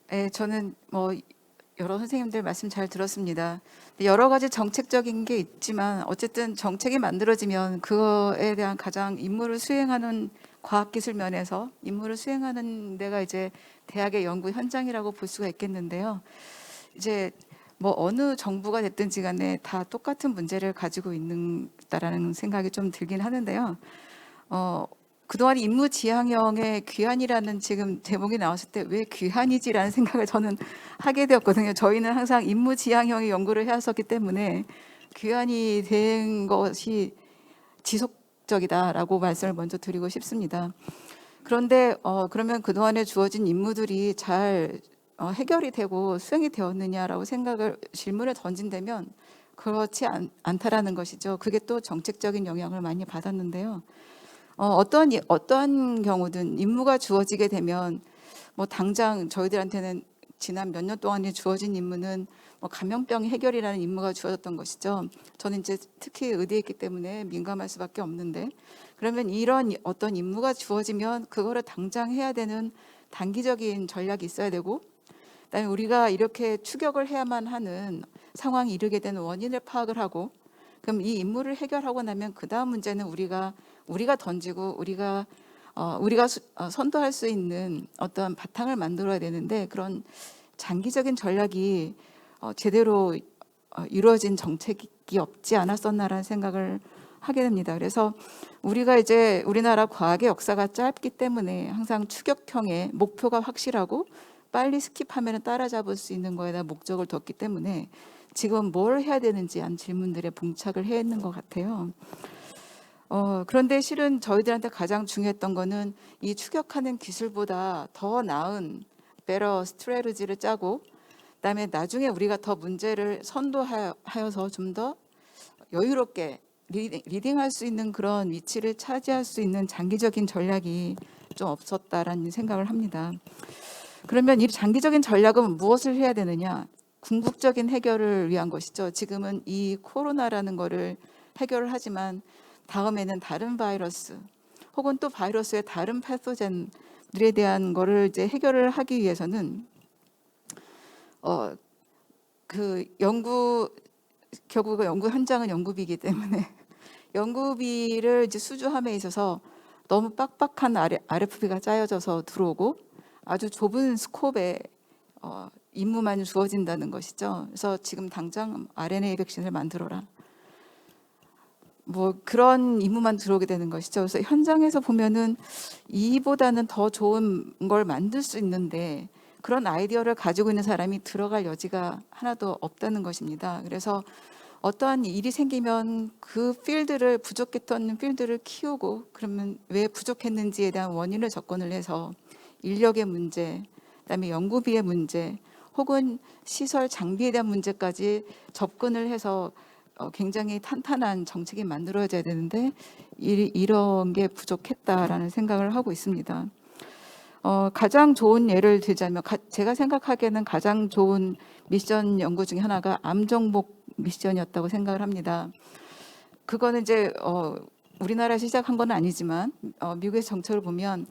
네, 저는 뭐 여러 선생님들 말씀 잘 들었습니다. 여러 가지 정책적인 게 있지만 어쨌든 정책이 만들어지면 그거에 대한 가장 임무를 수행하는 과학기술 면에서 임무를 수행하는 데가 이제 대학의 연구 현장이라고 볼 수가 있겠는데요. 이제 뭐 어느 정부가 됐든지 간에 다 똑같은 문제를 가지고 있다라는 생각이 좀 들긴 하는데요. 그동안 임무지향형의 귀환이라는 지금 제목이 나왔을 때 왜 귀환이지라는 생각을 저는 하게 되었거든요. 저희는 항상 임무지향형의 연구를 해왔었기 때문에 귀환이 된 것이 지속적이다라고 말씀을 먼저 드리고 싶습니다. 그런데 그러면 그동안에 주어진 임무들이 잘 해결이 되고 수행이 되었느냐라고 질문을 던진다면 그렇지 않다라는 것이죠. 그게 또 정책적인 영향을 많이 받았는데요. 어떤 경우든 임무가 주어지게 되면 뭐 당장 저희들한테는 지난 몇 년 동안에 주어진 임무는 뭐 감염병 해결이라는 임무가 주어졌던 것이죠. 저는 이제 특히 의대에 있기 때문에 민감할 수밖에 없는데, 그러면 이런 어떤 임무가 주어지면 그거를 당장 해야 되는 단기적인 전략이 있어야 되고, 그다음에 우리가 이렇게 추격을 해야만 하는 상황이 이르게 되는 원인을 파악을 하고, 그럼 이 임무를 해결하고 나면 그 다음 문제는 우리가 던지고 우리가 선도할 수 있는 어떤 바탕을 만들어야 되는데, 그런 장기적인 전략이 제대로 이루어진 정책이 없지 않았었나라는 생각을 하게 됩니다. 그래서 우리가 이제 우리나라 과학의 역사가 짧기 때문에 항상 추격형의 목표가 확실하고 빨리 스킵하면 따라잡을 수 있는 거에다 목적을 뒀기 때문에 지금 뭘 해야 되는지 한 질문들에 봉착을 해 있는 것 같아요. 그런데 실은 저희들한테 가장 중요했던 거는 이 추격하는 기술보다 더 나은 better 스트래티지를 짜고, 그다음에 나중에 우리가 더 문제를 선도하여서 좀 더 여유롭게 리딩할 수 있는 그런 위치를 차지할 수 있는 장기적인 전략이 좀 없었다라는 생각을 합니다. 그러면 이 장기적인 전략은 무엇을 해야 되느냐? 궁극적인 해결을 위한 것이죠. 지금은 이 코로나라는 거를 해결을 하지만 다음에는 다른 바이러스 혹은 또 바이러스의 다른 패소젠들에 대한 거를 이제 해결을 하기 위해서는 결국 연구 현장은 연구비이기 때문에 연구비를 이제 수주함에 있어서 너무 빡빡한 RFP가 짜여져서 들어오고 아주 좁은 스콥의 임무만 주어진다는 것이죠. 그래서 지금 당장 RNA 백신을 만들어라, 뭐 그런 임무만 들어오게 되는 것이죠. 그래서 현장에서 보면은 이보다는 더 좋은 걸 만들 수 있는데 그런 아이디어를 가지고 있는 사람이 들어갈 여지가 하나도 없다는 것입니다. 그래서 어떠한 일이 생기면 그 부족했던 필드를 키우고, 그러면 왜 부족했는지에 대한 원인을 접근을 해서 인력의 문제, 그다음에 연구비의 문제, 혹은 시설 장비에 대한 문제까지 접근을 해서 굉장히 탄탄한 정책이 만들어져야 되는데 이런 게 부족했다라는 생각을 하고 있습니다. 가장 좋은 예를 들자면 제가 생각하기에는 가장 좋은 미션 연구 중에 하나가 암정복 미션이었다고 생각을 합니다. 그거는 이제 우리나라에서 시작한 건 아니지만 미국의 정책을 보면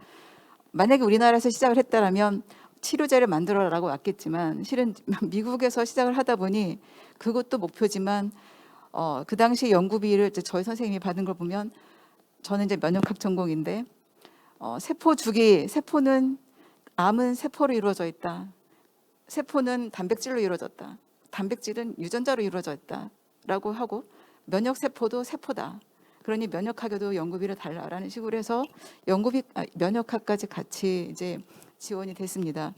만약에 우리나라에서 시작을 했다라면 치료제를 만들어라라고 왔겠지만 실은 미국에서 시작을 하다 보니 그것도 목표지만 그 당시 연구비를 이제 저희 선생님이 받은 걸 보면, 저는 이제 면역학 전공인데 세포는 암은 세포로 이루어져 있다. 세포는 단백질로 이루어졌다. 단백질은 유전자로 이루어져 있다라고 하고 면역세포도 세포다. 그러니 면역학에도 연구비를 달라라는 식으로 해서 면역학까지 같이 이제 지원이 됐습니다.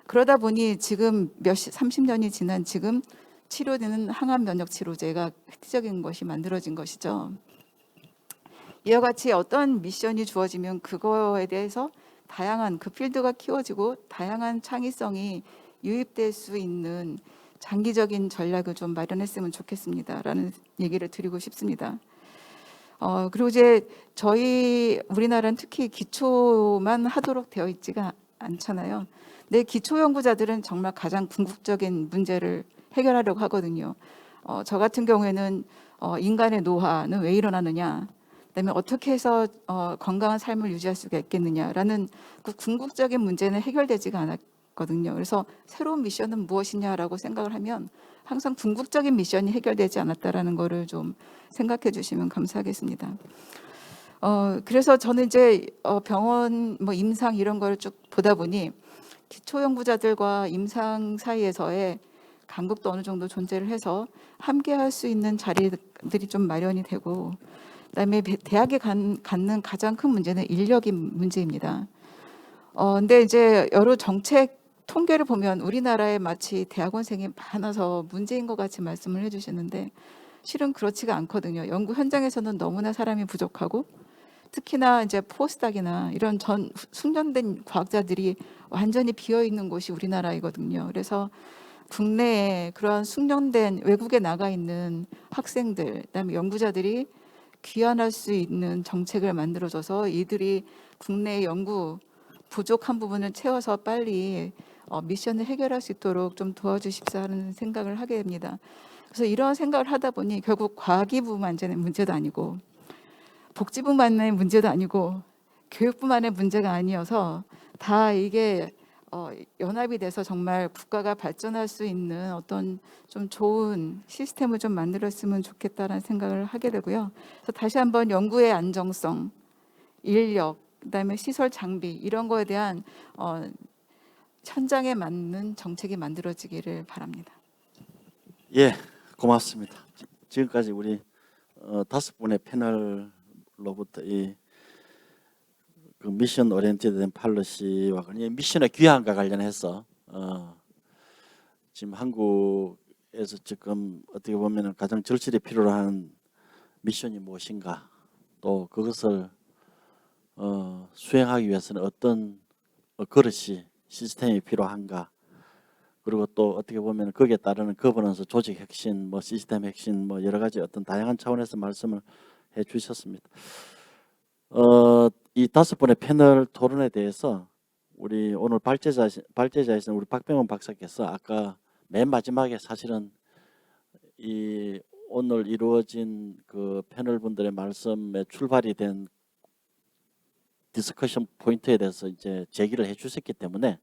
그러다 보니 지금 30년이 지난 지금 치료되는 항암 면역 치료제가 획기적인 것이 만들어진 것이죠. 이와 같이 어떤 미션이 주어지면 그거에 대해서 다양한 그 필드가 키워지고 다양한 창의성이 유입될 수 있는 장기적인 전략을 좀 마련했으면 좋겠습니다라는 얘기를 드리고 싶습니다. 그리고 이제 우리나라는 특히 기초만 하도록 되어 있지가 않잖아요. 근데 기초 연구자들은 정말 가장 궁극적인 문제를 해결하려고 하거든요. 저 같은 경우에는 인간의 노화는 왜 일어나느냐, 그다음에 어떻게 해서 건강한 삶을 유지할 수가 있겠느냐라는 그 궁극적인 문제는 해결되지가 않았거든요. 그래서 새로운 미션은 무엇이냐라고 생각을 하면 항상 궁극적인 미션이 해결되지 않았다라는 거를 좀 생각해 주시면 감사하겠습니다. 그래서 저는 이제 병원 뭐 임상 이런 걸 쭉 보다 보니 기초 연구자들과 임상 사이에서의 간극도 어느 정도 존재를 해서 함께 할 수 있는 자리들이 좀 마련이 되고, 그다음에 대학에 갖는 가장 큰 문제는 인력이 문제입니다. 근데 이제 여러 정책 통계를 보면 우리나라에 마치 대학원생이 많아서 문제인 것 같이 말씀을 해주시는데 실은 그렇지가 않거든요. 연구 현장에서는 너무나 사람이 부족하고 특히나 이제 포스닥이나 이런 숙련된 과학자들이 완전히 비어 있는 곳이 우리나라이거든요. 그래서 국내에 그런 숙련된 외국에 나가 있는 학생들, 그다음에 연구자들이 귀환할 수 있는 정책을 만들어줘서 이들이 국내 연구 부족한 부분을 채워서 빨리 미션을 해결할 수 있도록 좀 도와주십사 하는 생각을 하게 됩니다. 그래서 이런 생각을 하다 보니 결국 과기부만의 문제도 아니고 복지부만의 문제도 아니고 교육부만의 문제가 아니어서 다 이게 연합이 돼서 정말 국가가 발전할 수 있는 어떤 좀 좋은 시스템을 좀 만들었으면 좋겠다라는 생각을 하게 되고요. 그래서 다시 한번 연구의 안정성, 인력, 그다음에 시설 장비 이런 거에 대한 현장에 맞는 정책이 만들어지기를 바랍니다. 예, 고맙습니다. 지금까지 우리 5분의 패널로부터 그 미션 오리엔티드된 팔러시와 미션의 귀환과 관련해서 지금 한국에서 지금 어떻게 보면 가장 절실히 필요한 미션이 무엇인가, 또 그것을 수행하기 위해서는 어떤 그릇이 시스템이 필요한가, 그리고 또 어떻게 보면 거기에 따르는 거버넌스, 조직 혁신, 뭐 시스템 혁신, 뭐 여러 가지 어떤 다양한 차원에서 말씀을 해주셨습니다. 이 5분의 패널 토론에 대해서 우리 오늘 발제자이신 우리 박병원 박사께서 아까 맨 마지막에 사실은 이 오늘 이루어진 그 패널 분들의 말씀에 출발이 된 디스커션 포인트에 대해서 이제 제기를 해주셨기 때문에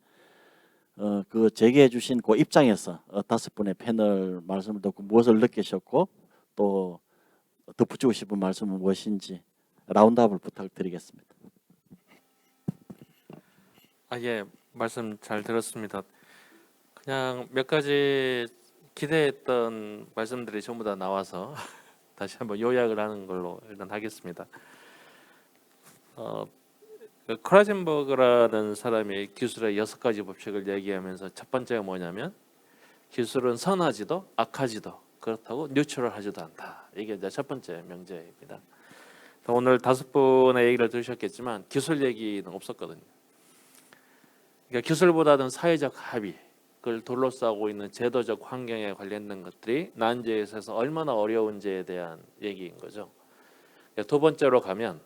그 제기해 주신 그 입장에서 5분의 패널 말씀을 듣고 무엇을 느끼셨고 또 덧붙이고 싶은 말씀은 무엇인지 라운드업을 부탁드리겠습니다. 예, 말씀 잘 들었습니다. 그냥 몇 가지 기대했던 말씀들이 전부 다 나와서 다시 한번 요약을 하는 걸로 일단 하겠습니다. 크라젠버그라는 사람이 기술의 6가지 법칙을 얘기하면서 첫 번째가 뭐냐면 기술은 선하지도 악하지도 그렇다고 뉴트럴하지도 않다. 이게 이제 첫 번째 명제입니다. 오늘 5분의 얘기를 들으셨겠지만 기술 얘기는 없었거든요. 그러니까 기술보다는 사회적 합의, 그걸 둘러싸고 있는 제도적 환경에 관련된 것들이 난제에 있어서 얼마나 어려운지에 대한 얘기인 거죠. 두 번째로 가면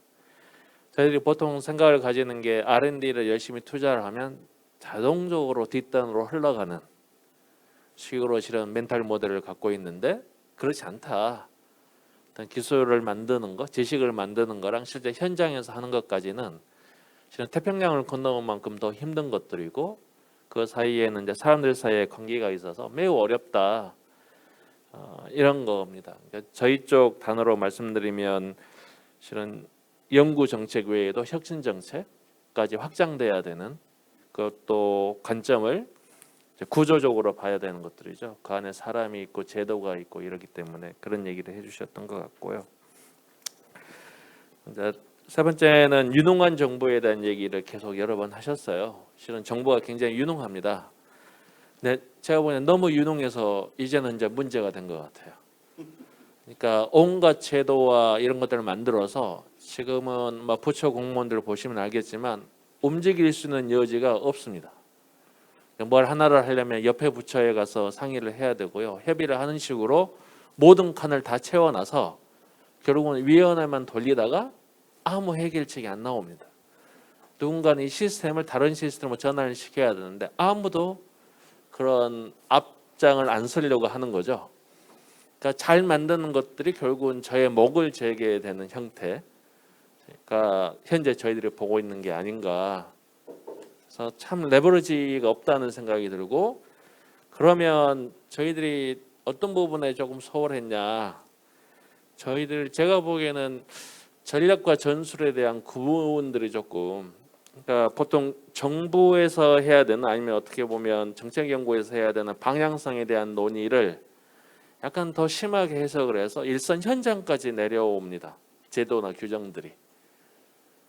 저희들이 보통 생각을 가지는 게 R&D를 열심히 투자를 하면 자동적으로 뒷단으로 흘러가는 식으로 실은 멘탈 모델을 갖고 있는데 그렇지 않다. 어떤 기술을 만드는 거, 지식을 만드는 거랑 실제 현장에서 하는 것까지는 실은 태평양을 건너온 만큼 더 힘든 것들이고 그 사이에는 이제 사람들 사이에 관계가 있어서 매우 어렵다. 이런 겁니다. 그러니까 저희 쪽 단어로 말씀드리면 실은 연구 정책 외에도 혁신 정책까지 확장돼야 되는 그것도 관점을 구조적으로 봐야 되는 것들이죠. 그 안에 사람이 있고 제도가 있고 이러기 때문에 그런 얘기를 해주셨던 것 같고요. 이제 세 번째는 유능한 정부에 대한 얘기를 계속 여러 번 하셨어요. 실은 정부가 굉장히 유능합니다. 근데 제가 보기엔 너무 유능해서 이제는 이제 문제가 된 것 같아요. 그러니까 온갖 제도와 이런 것들을 만들어서 지금은 막 부처 공무원들 보시면 알겠지만 움직일 수 있는 여지가 없습니다. 뭘 하나를 하려면 옆에 부처에 가서 상의를 해야 되고요. 협의를 하는 식으로 모든 칸을 다 채워놔서 결국은 위원회만 돌리다가 아무 해결책이 안 나옵니다. 누군가는 이 시스템을 다른 시스템으로 전환을 시켜야 되는데 아무도 그런 앞장을 안 서려고 하는 거죠. 그러니까 잘 만드는 것들이 결국은 저의 목을 재게 되는 형태가 현재 저희들이 보고 있는 게 아닌가. 그래서 참 레버리지가 없다는 생각이 들고, 그러면 저희들이 어떤 부분에 조금 소홀했냐. 제가 보기에는 전략과 전술에 대한 구분들이 조금 그러니까 보통 정부에서 해야 되는 아니면 어떻게 보면 정책연구에서 해야 되는 방향성에 대한 논의를 약간 더 심하게 해석을 해서 일선 현장까지 내려옵니다. 제도나 규정들이.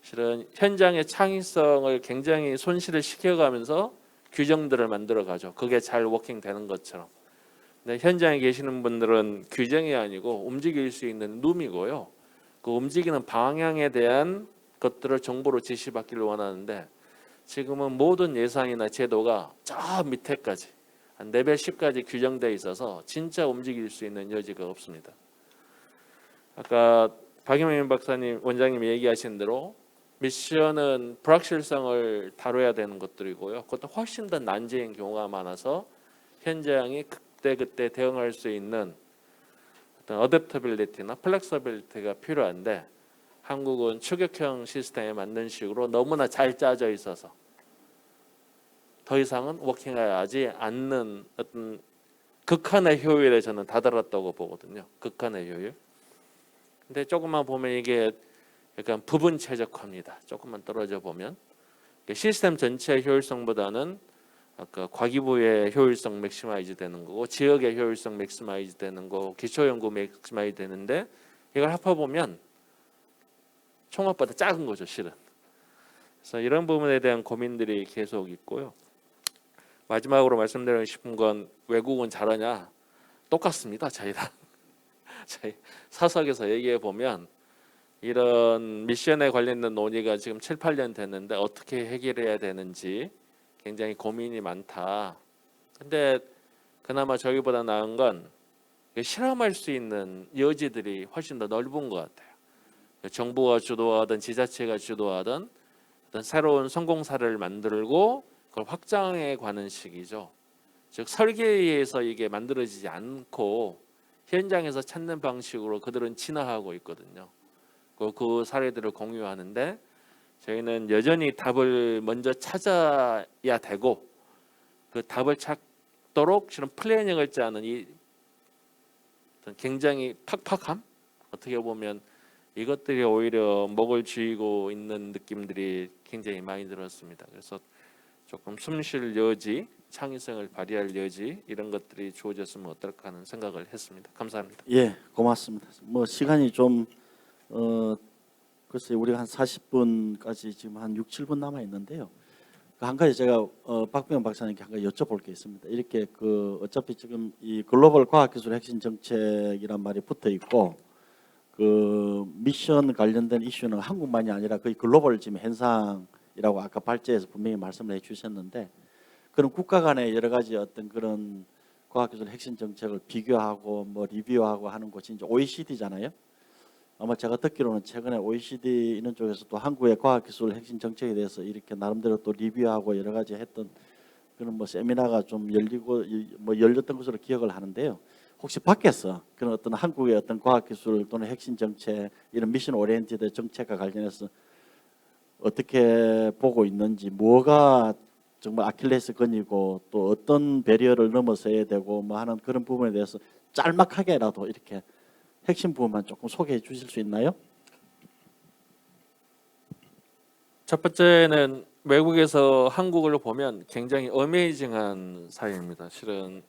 실은 현장의 창의성을 굉장히 손실을 시켜가면서 규정들을 만들어가죠. 그게 잘 워킹되는 것처럼. 근데 현장에 계시는 분들은 규정이 아니고 움직일 수 있는 룸이고요. 그 움직이는 방향에 대한 것들을 정보로 지시받기를 원하는데 지금은 모든 예산이나 제도가 저 밑에까지 한 레벨 10까지 규정되어 있어서 진짜 움직일 수 있는 여지가 없습니다. 아까 박영민 박사님 원장님이 얘기하신 대로 미션은 불확실성을 다뤄야 되는 것들이고요. 그것도 훨씬 더 난제인 경우가 많아서 현장이 그때그때 대응할 수 있는 어떤 어댑터빌리티나 플렉서빌리티가 필요한데 한국은 추격형 시스템에 맞는 식으로 너무나 잘 짜져 있어서 더 이상은 워킹하지 않는 어떤 극한의 효율에 저는 다다랐다고 보거든요. 극한의 효율. 근데 조금만 보면 이게 약간 부분 최적화입니다. 조금만 떨어져 보면 시스템 전체의 효율성보다는 아까 과기부의 효율성 맥시마이즈 되는 거고 지역의 효율성 맥시마이즈 되는 거 기초연구 맥시마이즈 되는데 이걸 합해보면 총합보다 작은 거죠 실은. 그래서 이런 부분에 대한 고민들이 계속 있고요. 마지막으로 말씀드리고 싶은 건 외국은 잘하냐? 똑같습니다. 저희랑. 저희 사석에서 얘기해 보면 이런 미션에 관련된 논의가 지금 7, 8년 됐는데 어떻게 해결해야 되는지 굉장히 고민이 많다. 근데 그나마 저희보다 나은 건 실험할 수 있는 여지들이 훨씬 더 넓은 것 같아요. 정부가 주도하든 지자체가 주도하든 어떤 새로운 성공 사례를 만들고 그걸 확장해 가는 시기죠. 즉 설계에서 이게 만들어지지 않고 현장에서 찾는 방식으로 그들은 진화하고 있거든요. 그 사례들을 공유하는데 저희는 여전히 답을 먼저 찾아야 되고 그 답을 찾도록 실은 플래닝을 짜는 이 굉장히 팍팍함 어떻게 보면 이것들이 오히려 목을 쥐고 있는 느낌들이 굉장히 많이 들었습니다. 그래서 조금 숨쉴 여지, 창의성을 발휘할 여지 이런 것들이 주어졌으면 어떨까 하는 생각을 했습니다. 감사합니다. 예, 고맙습니다. 뭐 시간이 좀 글쎄 우리가 한 40분까지 지금 한 6, 7분 남아 있는데요. 한 가지 제가 박병현 박사님께 한 가지 여쭤볼 게 있습니다. 이렇게 어차피 지금 이 글로벌 과학기술 핵심 정책이란 말이 붙어 있고 그 미션 관련된 이슈는 한국만이 아니라 거의 글로벌 지금 현상이라고 아까 발제에서 분명히 말씀을 해주셨는데 그런 국가 간의 여러 가지 어떤 그런 과학기술 핵심 정책을 비교하고 뭐 리뷰하고 하는 곳이 이제 OECD잖아요. 아마 제가 듣기로는 최근에 OECD 이런 쪽에서 또 한국의 과학기술 핵심 정책에 대해서 이렇게 나름대로 또 리뷰하고 여러 가지 했던 그런 뭐 세미나가 좀 열렸던 것으로 기억을 하는데요. 혹시 밖에서 그런 어떤 한국의 어떤 과학기술 또는 핵심 정책 이런 미션 오리엔티드 정책과 관련해서 어떻게 보고 있는지 뭐가 정말 아킬레스건이고 또 어떤 배리어를 넘어서야 되고 뭐 하는 그런 부분에 대해서 짤막하게라도 이렇게 핵심 부분만 조금 소개해 주실 수 있나요? 첫 번째는 외국에서 한국을 보면 굉장히 어메이징한 사회입니다. 실은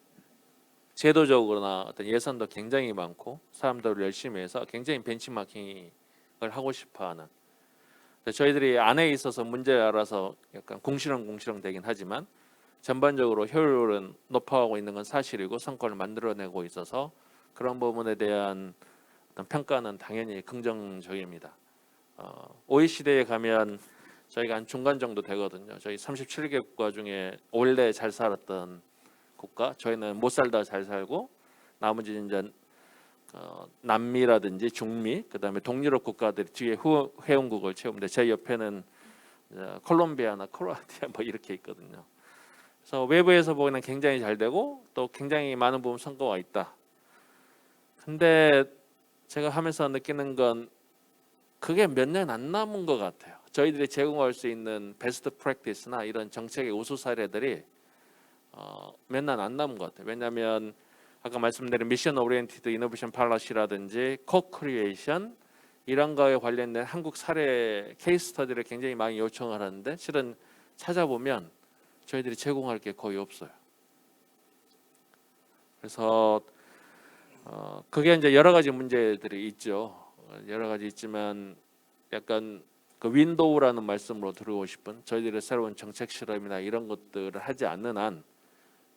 제도적으로나 어떤 예산도 굉장히 많고 사람들을 열심히 해서 굉장히 벤치마킹을 하고 싶어하는. 저희들이 안에 있어서 문제를 알아서 약간 궁시렁궁시렁 되긴 하지만 전반적으로 효율은 높아가고 있는 건 사실이고 성과를 만들어내고 있어서 그런 부분에 대한 어떤 평가는 당연히 긍정적입니다. OECD에 가면 저희가 한 중간 정도 되거든요. 저희 37개 국가 중에 원래 잘 살았던 국가, 저희는 못 살다 잘 살고 나머지는 이제 남미라든지 중미, 그다음에 동유럽 국가들이 뒤에 회원국을 채우는데 제 옆에는 콜롬비아나 크로아티아 뭐 이렇게 있거든요. 그래서 외부에서 보기에는 굉장히 잘 되고 또 굉장히 많은 부분 성과가 있다. 근데 제가 하면서 느끼는 건 그게 몇 년 안 남은 것 같아요. 저희들이 제공할 수 있는 베스트 프랙티스나 이런 정책의 우수 사례들이 몇 년 안 남은 것 같아요. 왜냐하면 아까 말씀드린 미션 오리엔티드 이노베이션 팔러시라든지 코크리에이션 이란과에 관련된 한국 사례 케이스 스터디를 굉장히 많이 요청을 하는데 실은 찾아보면 저희들이 제공할 게 거의 없어요. 그래서 그게 이제 여러 가지 문제들이 있죠. 여러 가지 있지만 약간 그 윈도우라는 말씀으로 드리고 싶은 저희들의 새로운 정책 실험이나 이런 것들을 하지 않는 한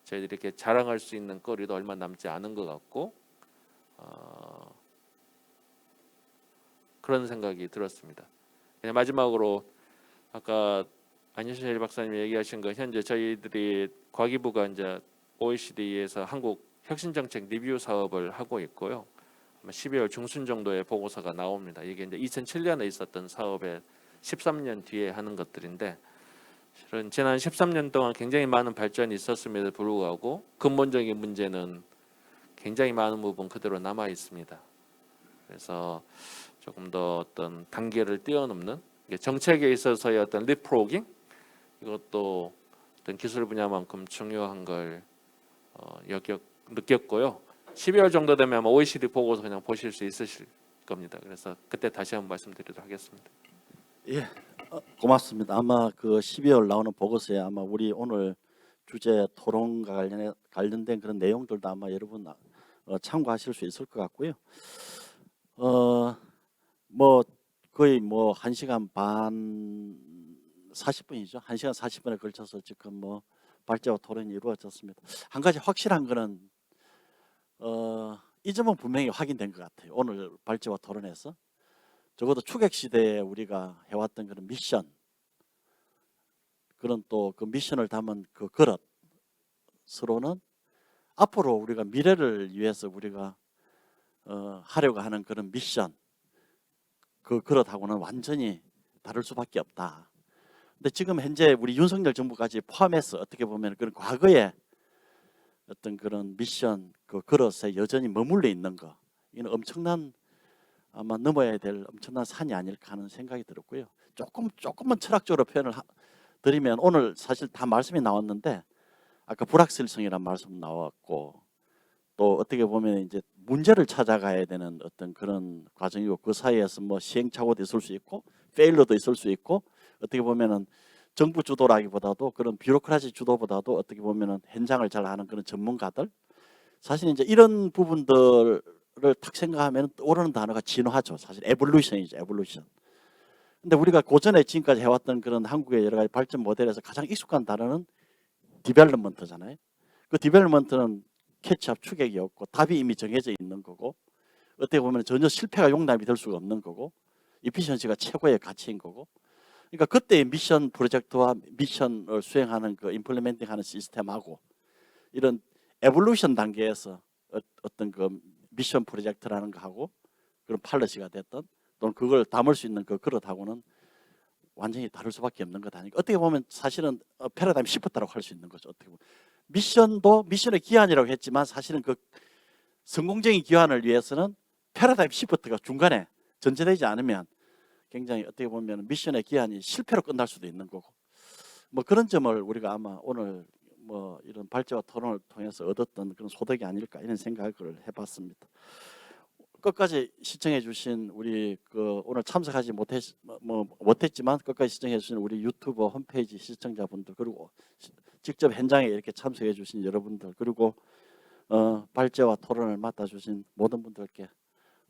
저희들이 이렇게 자랑할 수 있는 거리도 얼마 남지 않은 것 같고 그런 생각이 들었습니다. 그냥 마지막으로 아까 안효실 박사님이 얘기하신 거 현재 저희들이 과기부가 이제 OECD에서 한국 혁신정책 리뷰 사업을 하고 있고요. 아마 12월 중순 정도에 보고서가 나옵니다. 이게 이제 2007년에 있었던 사업에 13년 뒤에 하는 것들인데 실은 지난 13년 동안 굉장히 많은 발전이 있었음에도 불구하고 근본적인 문제는 굉장히 많은 부분 그대로 남아 있습니다. 그래서 조금 더 어떤 단계를 뛰어넘는 정책에 있어서의 어떤 리프로깅 이것도 어떤 기술 분야만큼 중요한 걸 느꼈고요. 12월 정도 되면 아마 OECD 보고서 그냥 보실 수 있으실 겁니다. 그래서 그때 다시 한번 말씀드리도록 하겠습니다. 예, 고맙습니다. 아마 그 12월 나오는 보고서에 아마 우리 오늘 주제 토론과 관련된 그런 내용들도 아마 여러분 참고하실 수 있을 것 같고요. 뭐 거의 뭐 1시간 반 40분이죠. 1시간 40분에 걸쳐서 지금 뭐 발제와 토론이 이루어졌습니다. 한 가지 확실한 거는 이 점은 분명히 확인된 것 같아요. 오늘 발제와 토론에서 적어도 추격 시대에 우리가 해왔던 그런 미션, 그런 또 그 미션을 담은 그 그릇으로는 앞으로 우리가 미래를 위해서 우리가 하려고 하는 그런 미션, 그 그릇하고는 완전히 다를 수밖에 없다. 근데 지금 현재 우리 윤석열 정부까지 포함해서 어떻게 보면 그런 과거의 어떤 그런 미션, 그 그릇에 여전히 머물러 있는 거, 이는 엄청난 아마 넘어야 될 엄청난 산이 아닐까 하는 생각이 들었고요. 조금만 철학적으로 표현을 드리면 오늘 사실 다 말씀이 나왔는데 아까 불확실성이라는 말씀 나왔고 또 어떻게 보면 이제 문제를 찾아가야 되는 어떤 그런 과정이고 그 사이에서 뭐 시행착오도 있을 수 있고 페일러도 있을 수 있고 어떻게 보면은 정부 주도라기보다도 그런 뷰로크라시 주도보다도 어떻게 보면은 현장을 잘 아는 그런 전문가들 사실 이제 이런 부분들을 탁 생각하면 떠오르는 단어가 진화죠. 사실 에볼루션이죠. 에볼루션. 근데 우리가 고전에 지금까지 해왔던 그런 한국의 여러 가지 발전 모델에서 가장 익숙한 단어는 디벨롭먼트잖아요. 그 디벨롭먼트는 캐치업 추격이었고 답이 이미 정해져 있는 거고 어떻게 보면 전혀 실패가 용납이 될 수가 없는 거고 이피션시가 최고의 가치인 거고 그러니까 그때의 미션 프로젝트와 미션을 수행하는 그 임플리멘팅하는 시스템하고 이런 에볼루션 단계에서 어떤 그 미션 프로젝트라는 거하고 그런 팔러시가 됐던 또는 그걸 담을 수 있는 그 그릇하고는 완전히 다를 수밖에 없는 것 아니까 어떻게 보면 사실은 패러다임 시프트라고 할 수 있는 거죠. 어떻게 보면 미션도 미션의 기한이라고 했지만 사실은 그 성공적인 기한을 위해서는 패러다임 시프트가 중간에 전제되지 않으면 굉장히 어떻게 보면 미션의 기한이 실패로 끝날 수도 있는 거고 뭐 그런 점을 우리가 아마 오늘 뭐 이런 발제와 토론을 통해서 얻었던 그런 소득이 아닐까 이런 생각을 해봤습니다. 끝까지 시청해 주신 우리 그 오늘 참석하지 못했지만 끝까지 시청해 주신 우리 유튜버 홈페이지 시청자분들 그리고 직접 현장에 이렇게 참석해 주신 여러분들 그리고 발제와 토론을 맡아 주신 모든 분들께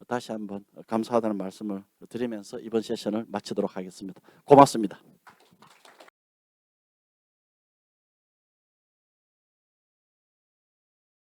다시 한번 감사하다는 말씀을 드리면서 이번 세션을 마치도록 하겠습니다. 고맙습니다.